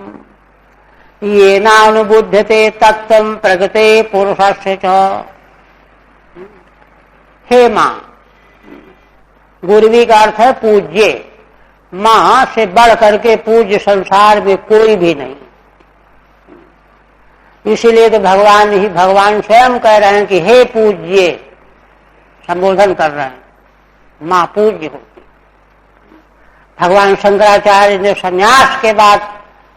येनानुबुध्यते तत्त्वं प्रगते पुरुषस्य च। हे मां, गुरुवी का अर्थ है पूज्य। मां से बढ़ करके पूज्य संसार में कोई भी नहीं। इसीलिए तो भगवान स्वयं कह रहे हैं कि हे पूज्य, संबोधन कर रहे हैं, मां पूज्य होती। भगवान शंकराचार्य ने संन्यास के बाद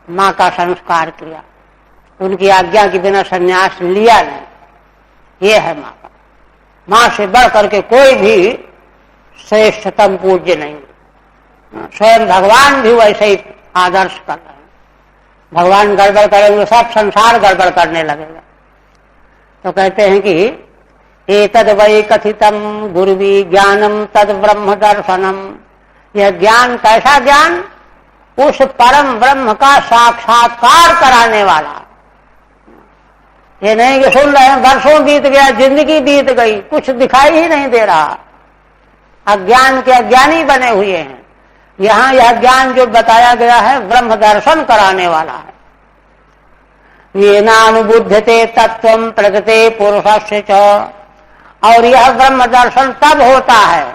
मां का संस्कार किया, उनकी आज्ञा के बिना संन्यास लिया नहीं। ये है मां का। मां से बढ़ करके कोई भी श्रेष्ठतम पूज्य नहीं। स्वयं भगवान भी वैसे ही आदर्श कर रहे हैं। भगवान गड़बड़ करेंगे सब संसार गड़बड़ करने लगेगा। तो कहते हैं कि एतद् वै कथितम गुरुवी ज्ञानम तद ब्रह्म दर्शनम। यह ज्ञान कैसा ज्ञान? उस परम ब्रह्म का साक्षात्कार कराने वाला। ये नहीं कि सुन रहे हैं, वर्षों बीत गया, जिंदगी बीत गई, कुछ दिखाई ही नहीं दे रहा, अज्ञान के अज्ञानी बने हुए हैं। यहां यह ज्ञान जो बताया गया है ब्रह्म दर्शन कराने वाला है। ये नानुबुध्यते तत्त्वं प्रगते पुरुषस्य च। और यह ब्रह्म दर्शन तब होता है,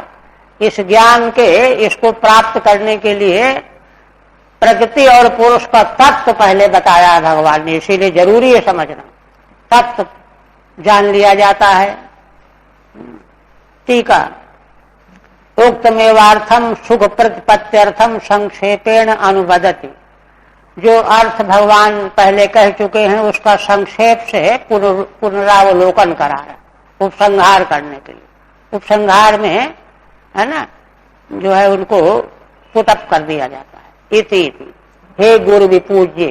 इस ज्ञान के, इसको प्राप्त करने के लिए प्रकृति और पुरुष का तत्व पहले बताया है भगवान ने। इसीलिए जरूरी है समझना, तत्व जान लिया जाता है। टीका उक्तमेवार्थम सुख प्रतिपत्त्यर्थम संक्षेपेण अनुवदति। जो अर्थ भगवान पहले कह चुके हैं उसका संक्षेप से पुनरावलोकन करा है, उपसंहार करने के लिए। उपसंहार में है ना, जो है उनको पुटअप कर दिया जाता है। इति हे गुरु विपूज्य,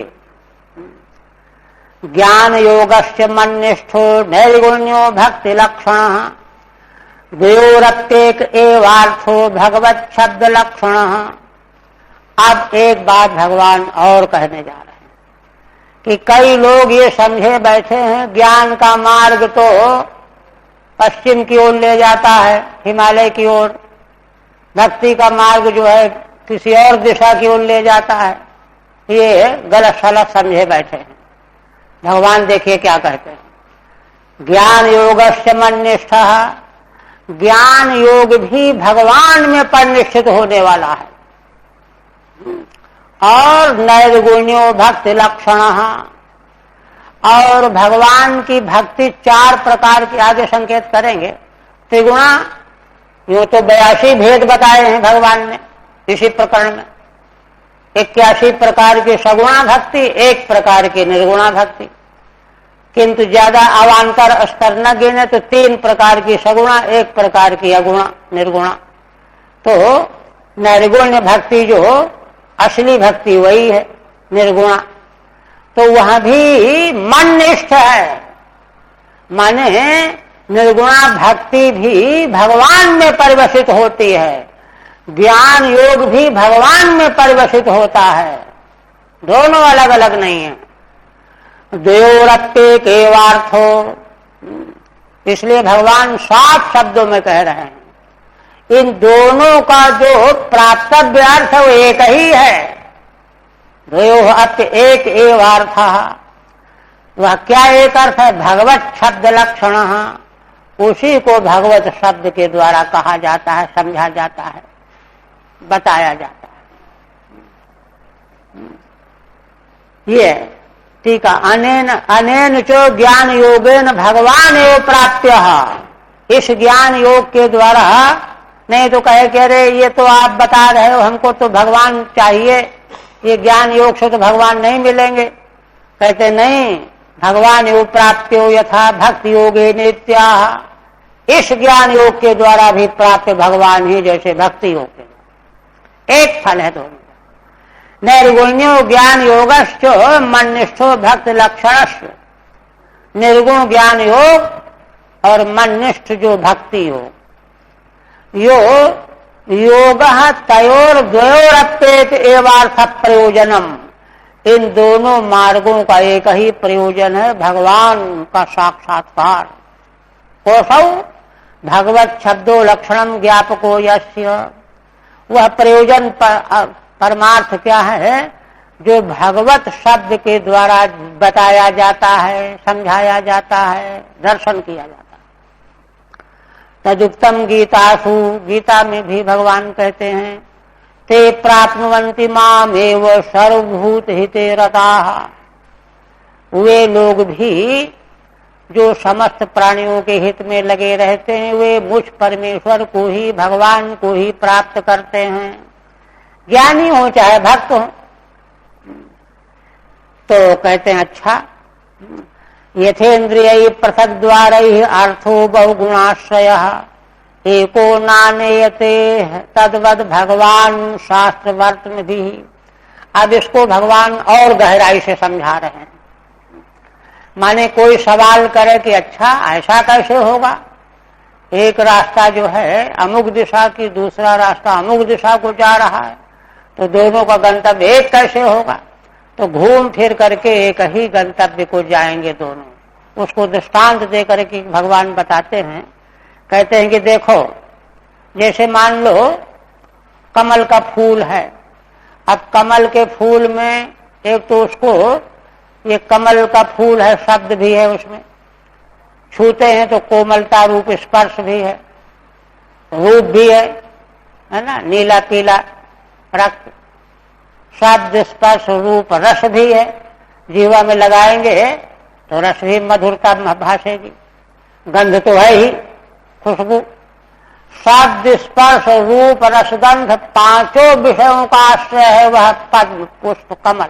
ज्ञान योगस्य मन्निष्ठो नैर्गुण्यो भक्ति लक्षण द्वयोरप्येक एवार्थो भगवत शब्द लक्षण। अब एक बात भगवान और कहने जा रहे हैं कि कई लोग ये समझे बैठे हैं ज्ञान का मार्ग तो पश्चिम की ओर ले जाता है, हिमालय की ओर, भक्ति का मार्ग जो है किसी और दिशा की ओर ले जाता है। ये गलत सलत समझे बैठे हैं। भगवान देखिए क्या कहते हैं, ज्ञान योगस्य मन्निष्ठः, ज्ञान योग भी भगवान में परिनिष्ठित होने वाला है। और नैर्गुण्यो भक्ति लक्षण, और भगवान की भक्ति 4 प्रकार की आगे संकेत करेंगे। त्रिगुणा, यूं तो 82 भेद बताए हैं भगवान ने इसी प्रकरण में। 81 प्रकार की सगुणा भक्ति, 1 प्रकार की निर्गुणा भक्ति, किंतु ज्यादा अवान्तर स्तर न गिने तो 3 प्रकार की सगुणा, 1 प्रकार की अगुणा निर्गुणा। तो नैर्गुण्य भक्ति जो असली भक्ति वही है निर्गुणा। तो वहां भी मननिष्ठ है, माने निर्गुणा भक्ति भी भगवान में परिवसित होती है, ज्ञान योग भी भगवान में परिवसित होता है, दोनों अलग अलग नहीं है। द्वयोरप्येक एवार्थो, इसलिए भगवान साफ शब्दों में कह रहे हैं इन दोनों का जो प्राप्तव्य अर्थ है वो एक ही है। द्वयोः अप्य एक एवार्थः, वह क्या एक अर्थ है, भगवत शब्द लक्षण, उसी को भगवत शब्द के द्वारा कहा जाता है, समझा जाता है, बताया जाता है। ये ठीक है। अनेन अनेन चो ज्ञान योगेन भगवान एव प्राप्य, इस ज्ञान योग के द्वारा, नहीं तो कहे रे ये तो आप बता रहे हो हमको तो भगवान चाहिए, ये ज्ञान योग से तो भगवान नहीं मिलेंगे। कहते नहीं, भगवान योग प्राप्त्यो यथा भक्ति योगे नित्याः, इस ज्ञान योग के द्वारा भी प्राप्त भगवान ही जैसे भक्ति योग के, एक फल है दोनों। नैर्गुण्यो ज्ञान योगश्च मन्निष्ठो भक्ति लक्षणश्च, निर्गुण ज्ञान योग और मन्निष्ठ जो भक्ति योग, यो योगः तयोर द्वयोरप्येक एवार्थ प्रयोजनम, इन दोनों मार्गों का एक ही प्रयोजन है, भगवान का साक्षात्कार। कोसौ भगवत शब्दो लक्षणम ज्ञापको यस्य, वह प्रयोजन परमार्थ क्या है, जो भगवत शब्द के द्वारा बताया जाता है, समझाया जाता है, दर्शन किया जाता है। तदुक्तम गीतासु, गीता में भी भगवान कहते हैं, ते प्राप्नुवन्ति मामेव सर्वभूत हिते रताः, वे लोग भी जो समस्त प्राणियों के हित में लगे रहते हैं, वे मुझ परमेश्वर को ही, भगवान को ही प्राप्त करते हैं, ज्ञानी हो चाहे भक्त हो। तो कहते हैं अच्छा, यथेन्द्रिय पृथक द्वारैः अर्थो बहुगुणाश्रयः एको नानेयते तद्वद भगवान शास्त्र वर्तमिभिः। अब इसको भगवान और गहराई से समझा रहे हैं। माने कोई सवाल करे कि अच्छा ऐसा कैसे होगा, एक रास्ता जो है अमुक दिशा की, दूसरा रास्ता अमुक दिशा को जा रहा है, तो दोनों का गंतव्य एक कैसे होगा? तो घूम फिर करके एक ही गंतव्य को जाएंगे दोनों। उसको दृष्टांत दे करके भगवान बताते हैं, कहते हैं कि देखो, जैसे मान लो कमल का फूल है। अब कमल के फूल में एक तो उसको, ये कमल का फूल है, शब्द भी है उसमें, छूते हैं तो कोमलता रूप स्पर्श भी है, रूप भी है ना, नीला पीला रक्त, शब्द स्पर्श रूप रस भी है। जीवा में लगाएंगे तो रस भी मधुरता भासेगी, गंध तो है ही, खुशबू। शब्द स्पर्श रूप रसगंध पांचों विषयों का आश्रय है वह पद्म पुष्प कमल।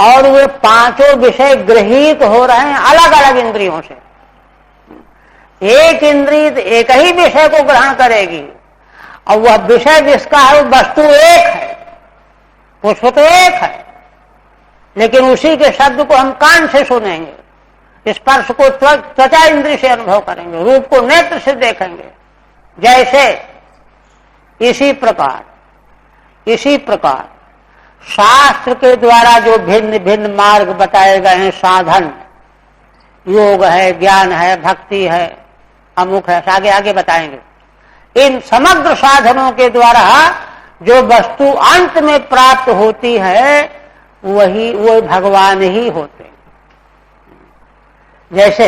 और वे पांचों विषय गृहीत हो रहे हैं अलग अलग इंद्रियों से। एक इंद्रिय एक ही विषय को ग्रहण करेगी, और वह विषय जिसका है वस्तु एक है, पुष्प तो एक है, लेकिन उसी के शब्द को हम कान से सुनेंगे, स्पर्श को त्वचा इंद्रिय से अनुभव करेंगे, रूप को नेत्र से देखेंगे। जैसे इसी प्रकार शास्त्र के द्वारा जो भिन्न भिन्न मार्ग बताए गए हैं, साधन, योग है, ज्ञान है, भक्ति है, अमुक है, आगे आगे बताएंगे। इन समग्र साधनों के द्वारा जो वस्तु अंत में प्राप्त होती है वो भगवान ही होते हैं। जैसे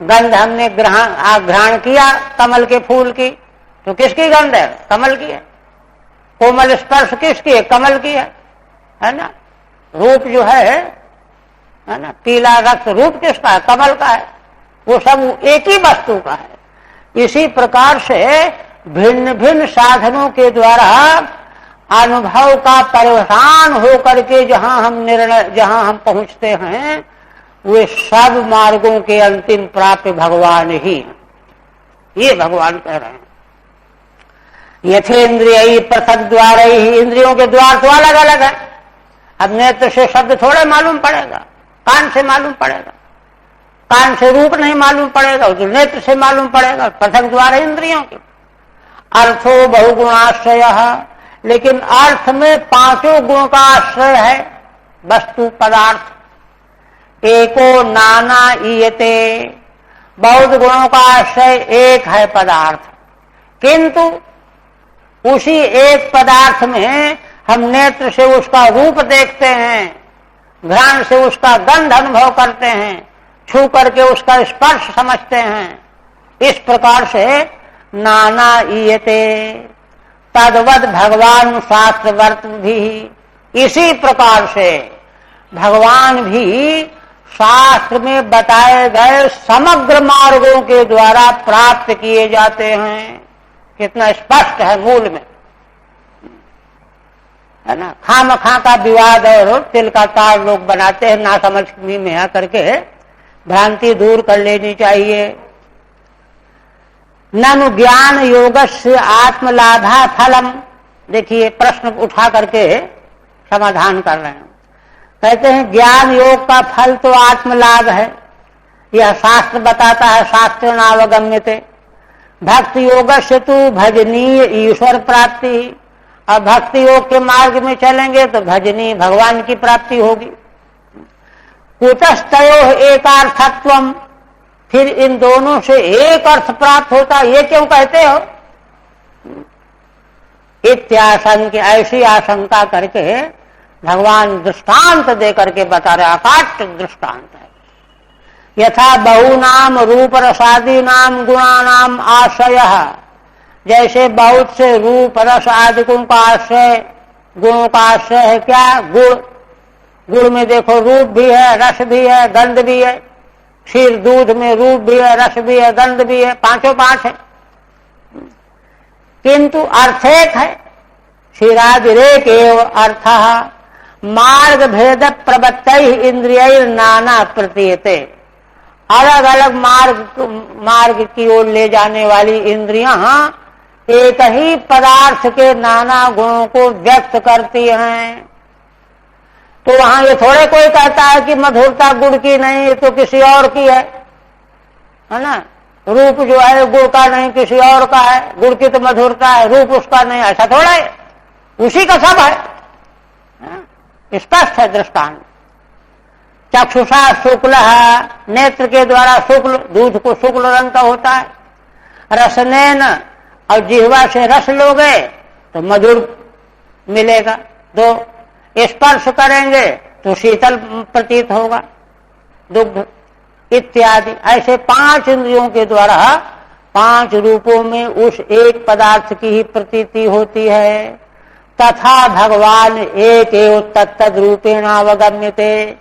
गंध हमने घ्राण किया कमल के फूल की, तो किसकी गंध है? कमल की है। कोमल स्पर्श किसकी है? कमल की है ना। रूप जो है ना, पीला रक्त रूप किसका है? कमल का है। वो सब एक ही वस्तु का है। इसी प्रकार से भिन्न भिन्न साधनों के द्वारा अनुभव का परिवसान होकर के जहां हम पहुंचते हैं, वे सब मार्गों के अंतिम प्राप्त भगवान ही हैं। ये भगवान कह रहे हैं। यथेन्द्रिय पृथक द्वार ही, इंद्रियों के द्वार तो अलग अलग है। अब नेत्र से शब्द थोड़ा मालूम पड़ेगा, कान से मालूम पड़ेगा, कान से रूप नहीं मालूम पड़ेगा, तो नेत्र से मालूम पड़ेगा। पृथक द्वार है इंद्रियों के। अर्थो बहुगुणाश्रय, लेकिन अर्थ में पांचों गुण का आश्रय है। वस्तु पदार्थ एको नाना ईयते, बहुत गुणों का आश्रय एक है पदार्थ, किंतु उसी एक पदार्थ में हम नेत्र से उसका रूप देखते हैं, घ्राण से उसका गंध अनुभव करते हैं, छू करके उसका स्पर्श समझते हैं। इस प्रकार से नाना ईयते तद्वद भगवान शास्त्रवर्त भी, इसी प्रकार से भगवान भी शास्त्र में बताए गए समग्र मार्गों के द्वारा प्राप्त किए जाते हैं। कितना स्पष्ट है मूल में, है ना। खामखा का विवाद और तिल का तार लोग बनाते हैं, ना समझ में आकर के भ्रांति दूर कर लेनी चाहिए। ननु ज्ञान योगस्य आत्मलाभा फलम, देखिए प्रश्न उठा करके समाधान कर रहे हैं। कहते हैं ज्ञान योग का फल तो आत्मलाभ है, यह शास्त्र बताता है। शास्त्र नावगम्यते भक्ति योग से तो भजनीय ईश्वर प्राप्ति, और भक्ति योग के मार्ग में चलेंगे तो भजनीय भगवान की प्राप्ति होगी। कुतस्तयो एकार्थत्वम, फिर इन दोनों से एक अर्थ प्राप्त होता, ये क्यों कहते हो? इत्याशंका, ऐसी आशंका करके भगवान दृष्टांत दे करके बता रहे, अकाट्य दृष्टांत है। यथा बहुनाम रूप रसादि नाम गुणानाम आश्रय, जैसे बहुत से रूप रस आदि गुण का आश्रय, गुणों का आश्रय है क्या? गुण। गुण में देखो रूप भी है, रस भी है, गंध भी है। क्षीर दूध में रूप भी है, रस भी है, गंध भी है, पांचों पांच है, किंतु अर्थ एक है। क्षीरादिरेक एव अर्थ मार्ग भेद प्रवत्तै इंद्रिय नाना प्रतीयते, अलग अलग मार्ग की ओर ले जाने वाली इंद्रियां एक ही पदार्थ के नाना गुणों को व्यक्त करती हैं। तो वहां ये थोड़े कोई कहता है कि मधुरता गुड़ की नहीं, ये तो किसी और की है ना। रूप जो है गुड़ का नहीं, किसी और का है। गुड़ की तो मधुरता है, रूप उसका नहीं, ऐसा थोड़ा है, उसी का सब है। स्पष्ट है दृष्टांत। चक्षुषा शुक्ल है, नेत्र के द्वारा शुक्ल, दूध को शुक्ल रंग का होता है। रसनेन, और जिह्वा से रस लोगे तो मधुर मिलेगा। दो स्पर्श करेंगे तो शीतल प्रतीत होगा, दुग्ध इत्यादि। ऐसे पांच इंद्रियों के द्वारा पांच रूपों में उस एक पदार्थ की ही प्रतीति होती है। तथा भगवान एक एव तत्तद रूपेण अवगम्यते,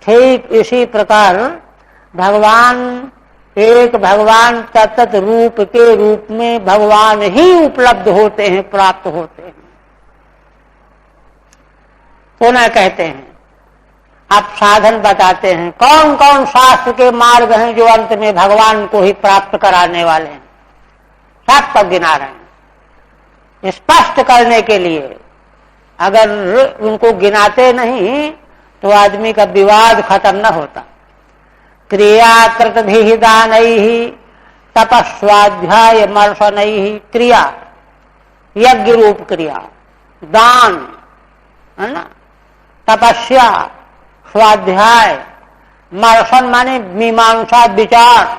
ठीक इसी प्रकार भगवान एक भगवान तत्त रूप के रूप में भगवान ही उपलब्ध होते हैं, प्राप्त होते हैं। पुनः कहते हैं, आप साधन बताते हैं, कौन कौन शास्त्र के मार्ग हैं जो अंत में भगवान को ही प्राप्त कराने वाले हैं। सब तक गिना रहे हैं स्पष्ट करने के लिए। अगर उनको गिनाते नहीं तो आदमी का विवाद खत्म न होता। क्रियाकृत भी दानैहि तपस्वाध्याय मर्शनैहि, क्रिया यज्ञ रूप क्रिया, दान है ना, तपस्या, स्वाध्याय, मर्शन माने मीमांसा विचार,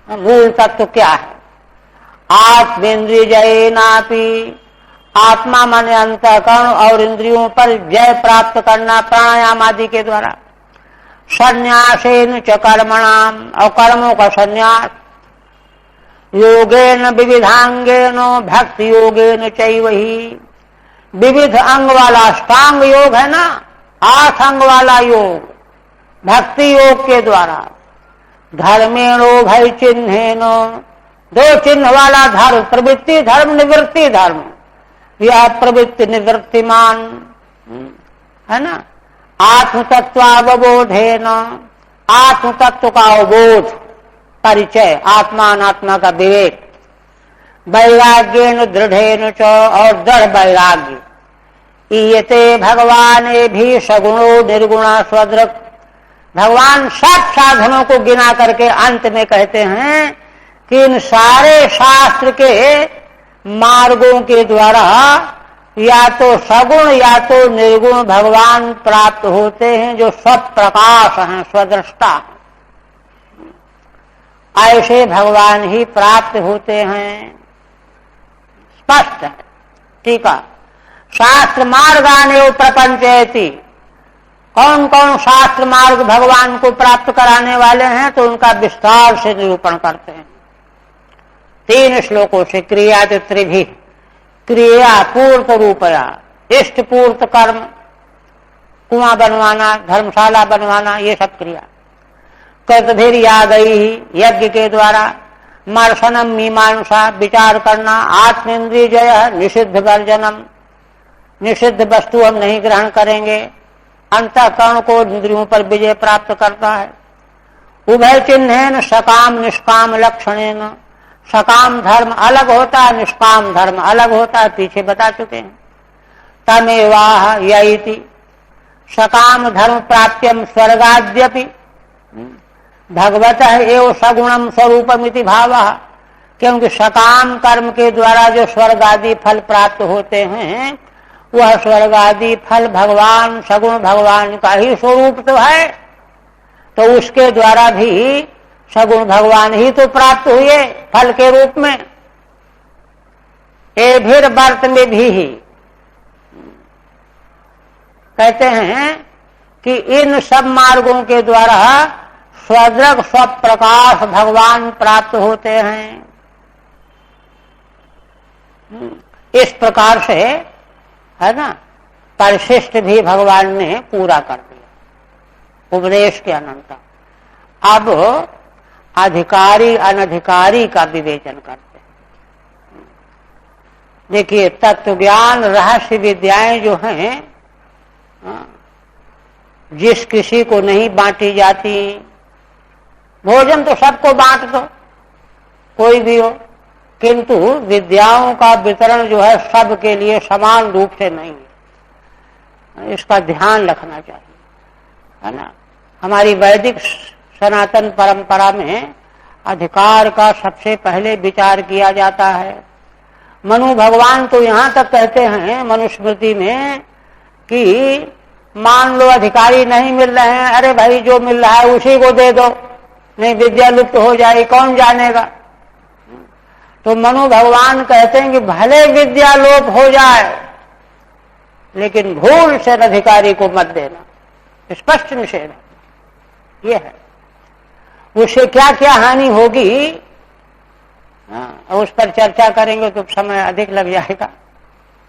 मूल तत्व क्या है। आत्मेन्द्रिय जय नापी, आत्मा माने अंतःकरण और इंद्रियों पर जय प्राप्त करना प्राणायाम आदि के द्वारा। संन्यासेन च कर्मणाम, और कर्मों का संन्यास। योगेन विविधांगेन भक्ति योगेन चैवहि, विविध अंग वाला अष्टांग योग है ना, 8 अंग वाला योग भक्ति योग के द्वारा। धर्मेणो भय चिन्हेनो, 2 चिन्ह वाला धर्म, प्रवृत्ति धर्म निवृत्ति धर्म। यह प्रवृत्ति निवृत्तिमान है ना। आत्म तत्वावबोधेन, आत्म तत्व का अवबोध, परिचय, आत्मा अनात्मा का विवेक। वैराग्येन दृढ़ेन च, और दृढ़ वैराग्य। ईयते भगवान भी सगुणो निर्गुणा स्वदृक्, भगवान सब साधनों को गिना करके अंत में कहते हैं कि इन सारे शास्त्र के मार्गों के द्वारा या तो सगुण या तो निर्गुण भगवान प्राप्त होते हैं, जो स्वप्रकाश हैं, स्वदृष्टा। ऐसे भगवान ही प्राप्त होते हैं, स्पष्ट है। ठीक है। शास्त्र मार्गानेव प्रपंचयति, कौन कौन शास्त्र मार्ग भगवान को प्राप्त कराने वाले हैं, तो उनका विस्तार से निरूपण करते हैं 3 श्लोकों से। क्रिया त्रिभिः, क्रिया पूर्त रूपया, इष्ट पूर्त कर्म, कुआं बनवाना, धर्मशाला बनवाना, ये सब क्रिया। कृतभिर यागैहि, यज्ञ के द्वारा। मर्शनम मीमांसा, विचार करना। आत्मेन्द्रिय जय, निषिद्ध वर्जनम, निषिद्ध वस्तु हम नहीं ग्रहण करेंगे। अंतःकरण को इंद्रियों पर विजय प्राप्त करता है। उभय चिन्हेन सकाम निष्काम लक्षणेन, सकाम धर्म अलग होता है, निष्काम धर्म अलग होता है, पीछे बता चुके हैं। तमेवाह यइति, सकाम धर्म प्राप्त्यम स्वर्गाद्यपि भगवतः एव सगुणम स्वरूपमिति भावः, क्योंकि सकाम कर्म के द्वारा जो स्वर्ग आदि फल प्राप्त होते हैं, वह स्वर्ग आदि फल भगवान सगुण भगवान का ही स्वरूप तो है, तो उसके द्वारा भी सगुण भगवान ही तो प्राप्त हुए फल के रूप में। एभिर वर्त में भी कहते हैं कि इन सब मार्गों के द्वारा स्वदृग स्वप्रकाश भगवान प्राप्त होते हैं। इस प्रकार से है ना, परिशिष्ट भी भगवान ने पूरा कर दिया उपदेश के अनंतर। अब अधिकारी अनधिकारी का विवेचन करते हैं। देखिए, तत्व ज्ञान रहस्य विद्याएं जो हैं, जिस किसी को नहीं बांटी जाती, भोजन तो सबको बांट दो, कोई भी हो, किंतु विद्याओं का वितरण जो है सबके लिए समान रूप से नहीं है। इसका ध्यान रखना चाहिए, है ना। हमारी वैदिक सनातन परंपरा में अधिकार का सबसे पहले विचार किया जाता है। मनु भगवान तो यहाँ तक कहते हैं मनुस्मृति में कि मान लो अधिकारी नहीं मिल रहे हैं, अरे भाई जो मिल रहा है उसी को दे दो, नहीं विद्या लुप्त हो जाए, कौन जानेगा। तो मनु भगवान कहते हैं कि भले विद्या लोप हो जाए, लेकिन भूल से अधिकारी को मत देना, स्पष्ट निषेध है। ये है, उससे क्या क्या हानि होगी, उस पर चर्चा करेंगे तो समय अधिक लग जाएगा।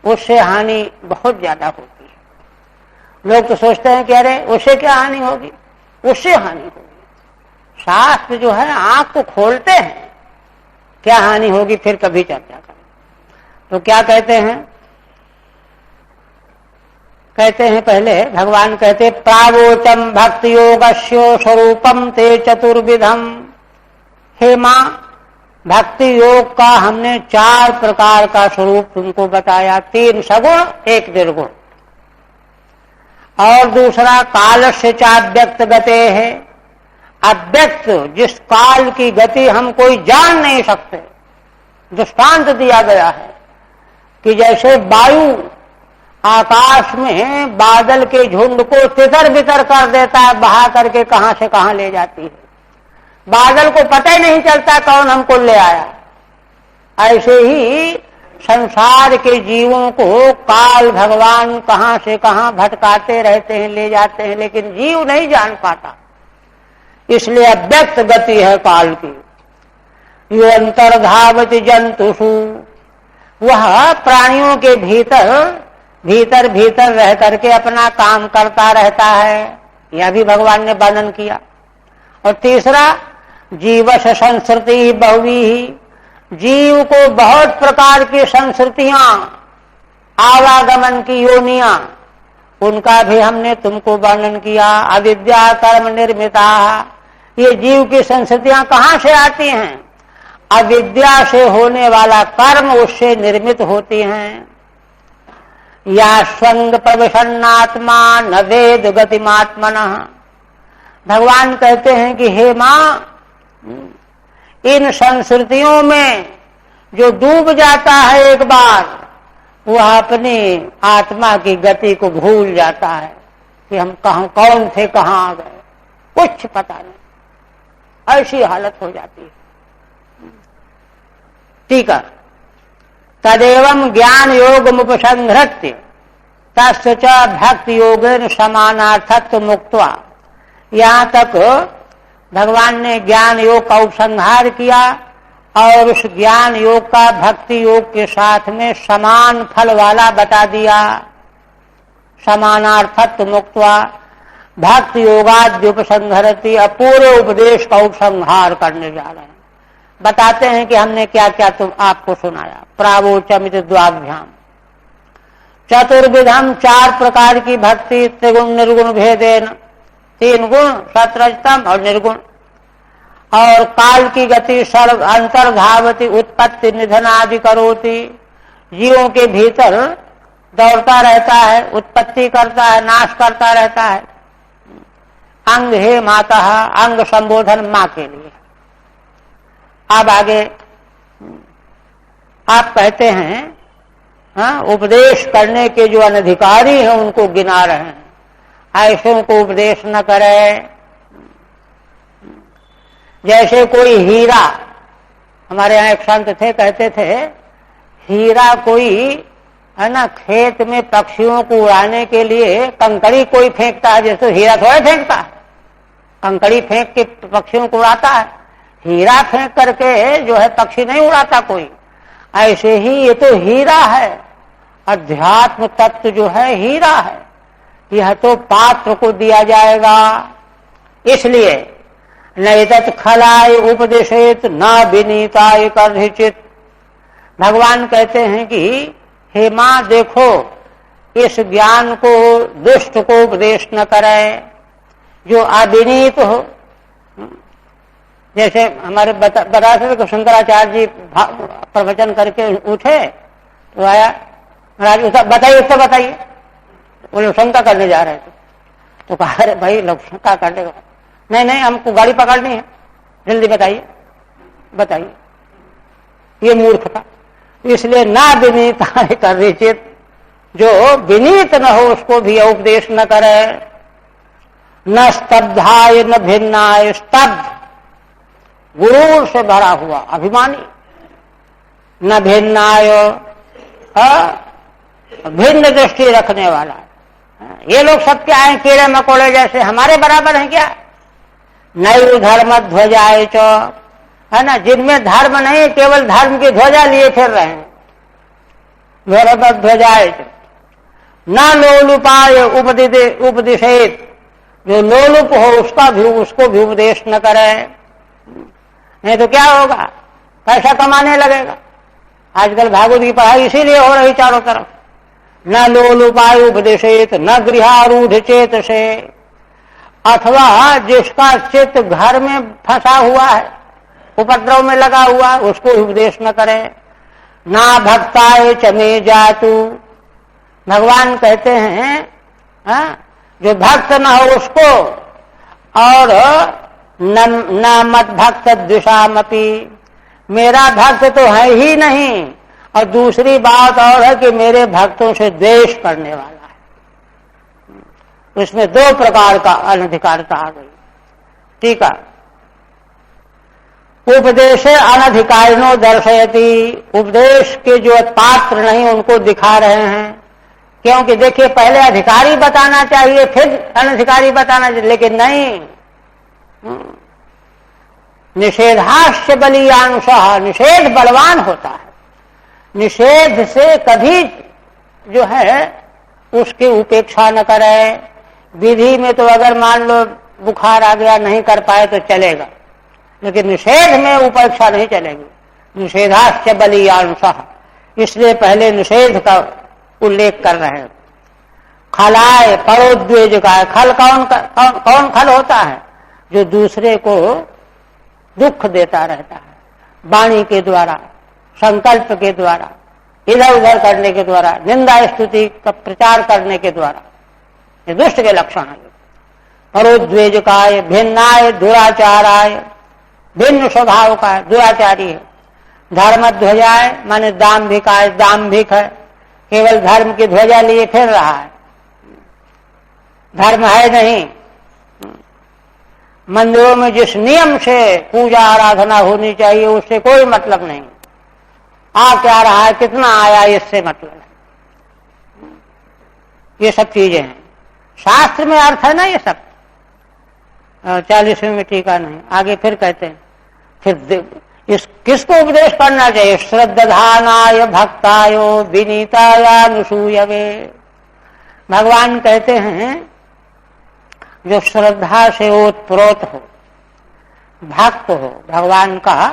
उससे हानि बहुत ज्यादा होती है। लोग तो सोचते हैं कि अरे उससे क्या हानि होगी, उससे हानि होगी। शास्त्र जो है आंख को खोलते हैं, क्या हानि होगी फिर कभी चर्चा करें। तो क्या कहते हैं, पहले भगवान कहते प्रावोचम भक्ति योगस्यो स्वरूपम ते चतुर्विधम। हे मां, भक्ति योग का हमने 4 प्रकार का स्वरूप तुमको बताया, 3 सगुण 1 निर्गुण। और दूसरा काल से चाव्यक्त गते है, अव्यक्त जिस काल की गति हम कोई जान नहीं सकते। दृष्टांत दिया गया है कि जैसे वायु आकाश में बादल के झुंड को तितर बितर कर देता है, बहा करके कहां से कहां ले जाती है, बादल को पता ही नहीं चलता कौन हमको ले आया। ऐसे ही संसार के जीवों को काल भगवान कहां से कहां भटकाते रहते हैं, ले जाते हैं, लेकिन जीव नहीं जान पाता। इसलिए अव्यक्त गति है काल की। यो अंतर्धावति जंतुषु, वह प्राणियों के भीतर भीतर रह करके अपना काम करता रहता है, यह भी भगवान ने वर्णन किया। और तीसरा जीवश संस्कृति बहुवी, जीव को बहुत प्रकार की संस्कृतियां, आवागमन की योनियां, उनका भी हमने तुमको वर्णन किया। अविद्या कर्म निर्मिता, ये जीव की संस्कृतियां कहां से आती हैं? अविद्या से होने वाला कर्म उससे निर्मित होती हैं। या स्वंग प्रविशन्नात्मा न वेद गतिमात्मनः, भगवान कहते हैं कि हे मां, इन संस्कृतियों में जो डूब जाता है एक बार, वह अपनी आत्मा की गति को भूल जाता है कि हम कहां कौन थे, कहां आ गए, कुछ पता नहीं, ऐसी हालत हो जाती है। ठीक है, तदेवं ज्ञान योग मुपसंहृत्य तस्य च भक्ति योगेन समानार्थत्व मुक्त्वा, यहां तक भगवान ने ज्ञान योग का उपसंहार किया और उस ज्ञान योग का भक्ति योग के साथ में समान फल वाला बता दिया। समानार्थत्व मुक्त्वा भक्ति योगाद्य उपसंहरति, पूरे उपदेश का उपसंहार करने जा रहे हैं। बताते हैं कि हमने क्या क्या तुम आपको सुनाया। प्रावोचमित द्वाभ्याम चतुर्विधम, 4 प्रकार की भक्ति, त्रिगुण निर्गुण भेदेन, 3 गुण सत्रजतम और निर्गुण। और काल की गति सर्व अंतर्धावती उत्पत्ति निधन आदि करोति, जीवों के भीतर दौड़ता रहता है, उत्पत्ति करता है, नाश करता रहता है। अंग हे माता, अंग संबोधन मां के लिए। अब आगे आप कहते हैं, हाँ, उपदेश करने के जो अनधिकारी हैं उनको गिना रहे हैं, ऐसों को उपदेश न करे। जैसे कोई हीरा, हमारे यहाँ एक संत थे, कहते थे हीरा कोई है ना, खेत में पक्षियों को उड़ाने के लिए कंकड़ी कोई फेंकता है, जैसे हीरा थोड़ा फेंकता है, कंकड़ी फेंक के पक्षियों को उड़ाता है, हीरा फेंक करके जो है पक्षी नहीं उड़ाता कोई। ऐसे ही ये तो हीरा है, अध्यात्म तत्व जो है हीरा है, यह तो पात्र को दिया जाएगा। इसलिए नैतत् खलाय उपदेशेत न विनीताय कर्हिचित, भगवान कहते हैं कि हे मां देखो, इस ज्ञान को दुष्ट को उपदेश न करे जो अविनीत हो। जैसे हमारे बरासर को शंकराचार्य जी प्रवचन करके उठे तो आया, महाराज बताइए, उससे बताइए। वो लोग शंका करने जा रहे थे, तो कहा अरे भाई लोग शंका करने, नहीं नहीं हमको गाड़ी पकड़नी है, जल्दी बताइए बताइए। ये मूर्खता। इसलिए ना विनीत कर रिचित, जो विनीत न हो उसको भी उपदेश न करे। न स्तब्धाय न भिन्नाय, स्तब्ध गुरूर से भरा हुआ अभिमानी, न भिन्नाय भिन्न दृष्टि रखने वाला। ये लोग सब क्या है, कीड़े मकोड़े जैसे, हमारे बराबर हैं क्या? नैव धर्म ध्वजाए च, है ना, जिनमें धर्म नहीं, केवल धर्म की ध्वजा लिए फिर रहे हैं। धर्म ध्वजाए च न लोलुपाय उपदिशेत, जो लोलुप हो उसको भी उपदेश न करे, नहीं तो क्या होगा, पैसा कमाने लगेगा। आजकल भागवत की पढ़ाई इसीलिए हो रही चारों तरफ। न लोलुपाय उपदेशेत न गृहारूढ़ चेत से, अथवा जिसका चित्त घर में फंसा हुआ है, उपद्रव में लगा हुआ, उसको उपदेश न करे। ना भक्ताय चमे जातु, भगवान कहते हैं जो भक्त न हो उसको, और न मत भक्त द्विषामपि, मेरा भक्त तो है ही नहीं, और दूसरी बात और है कि मेरे भक्तों से द्वेष करने वाला है। उसमें दो प्रकार का अनधिकारता आ गई। ठीक है, उपदेशे अनधिकारिणो दर्शयति, उपदेश के जो पात्र नहीं उनको दिखा रहे हैं। क्योंकि देखिए, पहले अधिकारी बताना चाहिए फिर अनधिकारी बताना चाहिए, लेकिन नहीं, निषेधाश्च बलीयांशः, निषेध बलवान होता है। निषेध से कभी जो है उसकी उपेक्षा न करे। विधि में तो अगर मान लो बुखार आ गया, नहीं कर पाए तो चलेगा, लेकिन निषेध में उपेक्षा नहीं चलेगी। निषेधाश्च बलीयांशः, इसलिए पहले निषेध का उल्लेख कर रहे हैं। खलाय परोद्वेज का, खल कौन खल होता है? जो दूसरे को दुख देता रहता है, वाणी के द्वारा, संकल्प के द्वारा, इधर उधर करने के द्वारा, निंदा स्तुति का प्रचार करने के द्वारा, ये दुष्ट के लक्षण है। परोद्वेजकाय, भिन्नाय, दुराचाराय, भिन्न स्वभाव का है, दुराचारी है। धर्मध्वजाय माने दाम्भिकाय, दाम्भिक है, केवल धर्म की ध्वजा लिए फिर रहा है, धर्म है नहीं। मंदिरों में जिस नियम से पूजा आराधना होनी चाहिए उससे कोई मतलब नहीं। आ क्या रहा है, कितना आया, इससे मतलब है। ये सब चीजें हैं, शास्त्र में अर्थ है ना ये सब। 40वें में टीका नहीं, आगे फिर कहते हैं, फिर इस किसको उपदेश करना चाहिए? श्रद्धानाय भक्तायो विनीतायानुसूयवे। भगवान कहते हैं जो श्रद्धा से ओतप्रोत हो, भक्त हो, भगवान का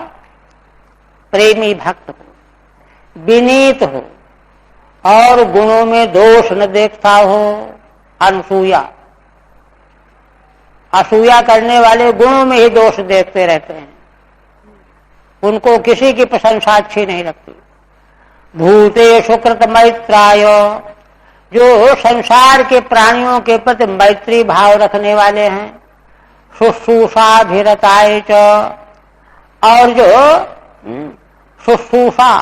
प्रेमी भक्त हो, विनीत हो और गुणों में दोष न देखता हो। अनसूया, असूया करने वाले गुणों में ही दोष देखते रहते हैं, उनको किसी की प्रशंसा अच्छी नहीं लगती। भूतेषु कृत मैत्राय, जो संसार के प्राणियों के प्रति मैत्री भाव रखने वाले हैं। शुश्रूषाभिरताय च, और जो शुश्रूषा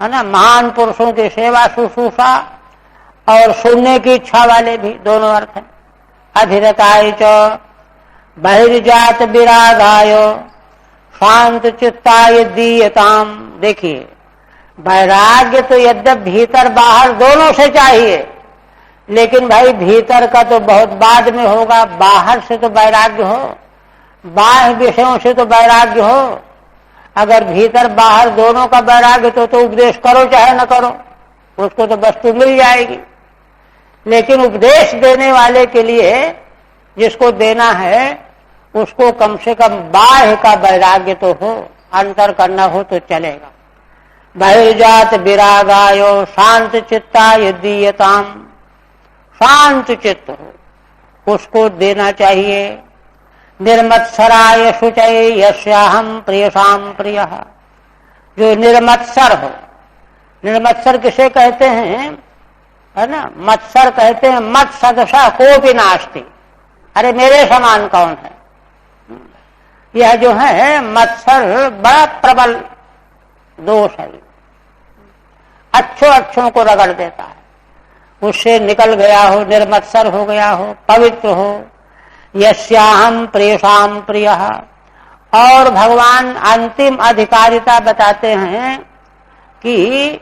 है ना, महान पुरुषों की सेवा शुश्रूषा, और सुनने की इच्छा वाले भी, दोनों अर्थ है। अभिरताय च बहिर्जात विरागाय शांत चित्ताय दीयताम। देखिए, वैराग्य तो यद्यप भीतर बाहर दोनों से चाहिए, लेकिन भाई भीतर का तो बहुत बाद में होगा, बाहर से तो वैराग्य हो, बाह्य विषयों से तो वैराग्य हो। अगर भीतर बाहर दोनों का वैराग्य तो उपदेश करो चाहे न करो, उसको तो वस्तु मिल जाएगी। लेकिन उपदेश देने वाले के लिए, जिसको देना है, उसको कम से कम बाह्य का वैराग्य तो हो, अंतर करना हो तो चलेगा। बहिर्जात विरागायो शांत चित्ताय दीयताम, शांत चित्त हो उसको देना चाहिए। निर्मत्सराय शुचये यस्याहं प्रियसाम प्रियः, जो निर्मत्सर हो। निर्मत्सर किसे कहते हैं, है ना? मत्सर कहते हैं मत सदसा कोपि नास्ति, अरे मेरे समान कौन है। यह जो है मत्सर बड़ा प्रबल दोष है, अच्छों को रगड़ देता है, उससे निकल गया हो, निर्मत्सर हो गया हो, पवित्र हो। यस्याहं प्रियसाम प्रियः, और भगवान अंतिम अधिकारिता बताते हैं कि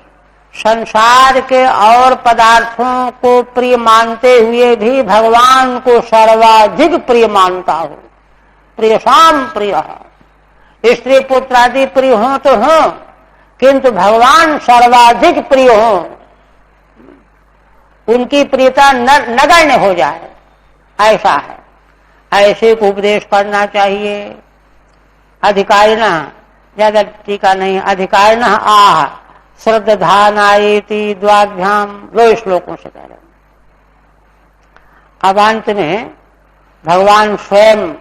संसार के और पदार्थों को प्रिय मानते हुए भी भगवान को सर्वाधिक प्रिय मानता हो। प्रियसाम प्रियः, स्त्री पुत्र आदि प्रिय हो तो हो, किंतु भगवान सर्वाधिक प्रिय हो, उनकी प्रियता नगण्य हो जाए, ऐसा है। ऐसे को उपदेश करना चाहिए। अधिकारिणः, ज्यादा टीका नहीं, अधिकारिणः आह श्रद्धानायेति द्वाभ्याम, 2 श्लोकों से कह रहे हैं। अब अंत में भगवान स्वयं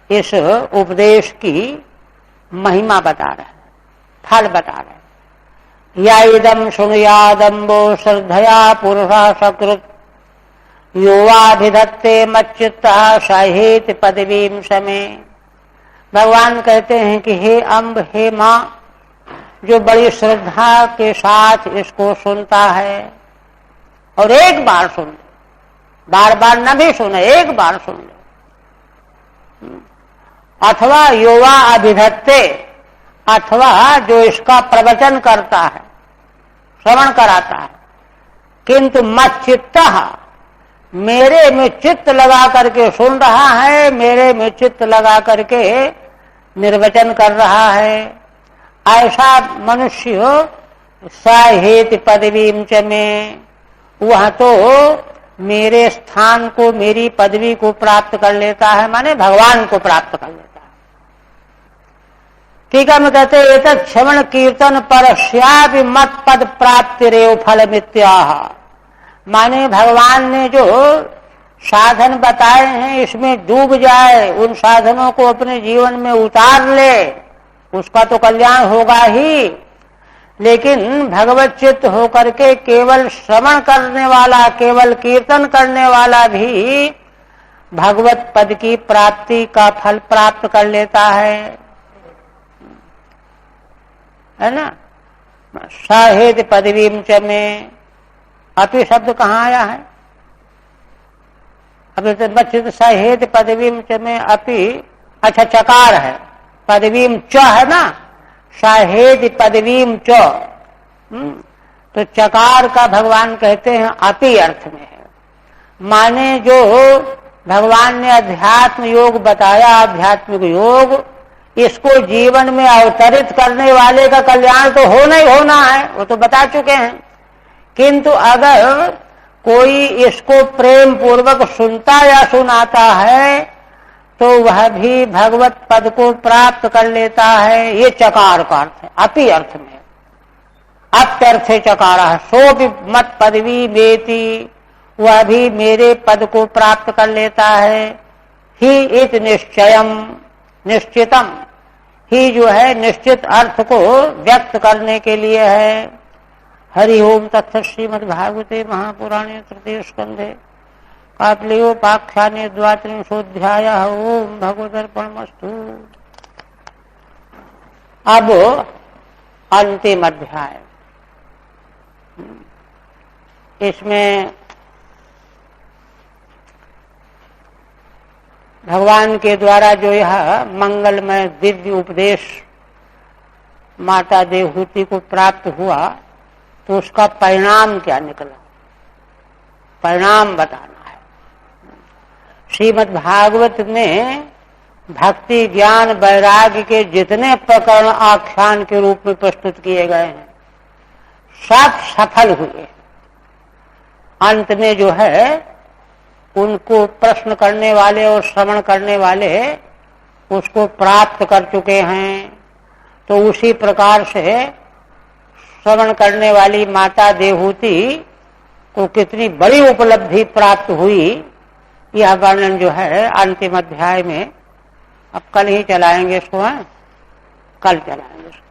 इस उपदेश की महिमा बता रहे हैं, फल बता रहे हैं। या इदं शृणुयादम्बो श्रद्धया पुरुषा सकृत युवाभिधत्ते मच्युतः सहित पदवीं समे। भगवान कहते हैं कि हे अम्ब, हे मां, जो बड़ी श्रद्धा के साथ इसको सुनता है और एक बार सुन ले, बार बार न भी सुने, एक बार सुन ले, अथवा युवा अभिधत्ते, अथवा जो इसका प्रवचन करता है, श्रवण कराता है, किंतु मच्चित्तः, मेरे में चित्त लगा करके सुन रहा है, मेरे में चित्त लगा करके निर्वचन कर रहा है, ऐसा मनुष्य साहेत पदवीं च में, वह तो मेरे स्थान को, मेरी पदवी को प्राप्त कर लेता है, माने भगवान को प्राप्त कर लेता है। टीका में कहते एतत् श्रवण कीर्तन परस्यापि मत पद प्राप्तिरेव फलमित्याह। माने भगवान ने जो साधन बताए हैं इसमें डूब जाए, उन साधनों को अपने जीवन में उतार ले, उसका तो कल्याण होगा ही, लेकिन भगवत चित्त होकर के केवल श्रवण करने वाला, केवल कीर्तन करने वाला भी भगवत पद की प्राप्ति का फल प्राप्त कर लेता है ना। साहेत पदवीं च में, अपि शब्द कहाँ आया है? अभी तो बच्चे साहेत पदवीं च में अपि, अच्छा चकार है, पदवीं च है ना, साहेत पदवीं च, तो चकार का भगवान कहते हैं अपि अर्थ में है। माने जो भगवान ने अध्यात्म योग बताया, आध्यात्मिक योग, इसको जीवन में अवतरित करने वाले का कल्याण तो होना ही होना है, वो तो बता चुके हैं। किंतु अगर कोई इसको प्रेम पूर्वक सुनता या सुनाता है तो वह भी भगवत पद को प्राप्त कर लेता है। ये चकार का अर्थ है, अपि अर्थ में, अत्यर्थे चकार है। सो भी मत पदवी बेती, वह भी मेरे पद को प्राप्त कर लेता है। ही इत निश्चयम, निश्चितम, ही जो है निश्चित अर्थ को व्यक्त करने के लिए है। हरि ओम तत्सत्। श्रीमद्भागवते महापुराणे तृतीय स्कंधे काकलियोपाख्याने द्वात्रिंशोऽध्यायः। ओम भगवदर्पणमस्तु। अब अंतिम अध्याय, इसमें भगवान के द्वारा जो यह मंगलमय दिव्य उपदेश माता देवहूति को प्राप्त हुआ, तो उसका परिणाम क्या निकला, परिणाम बताना है। श्रीमद् भागवत में भक्ति, ज्ञान, वैराग्य के जितने प्रकरण आख्यान के रूप में प्रस्तुत किए गए हैं, सब सफल हुए। अंत में जो है उनको प्रश्न करने वाले और श्रवण करने वाले उसको प्राप्त कर चुके हैं। तो उसी प्रकार से श्रवण करने वाली माता देवहूति को कितनी बड़ी उपलब्धि प्राप्त हुई, यह वर्णन जो है अंतिम अध्याय में, अब कल ही चलाएंगे इसको, कल चलाएंगे इसको।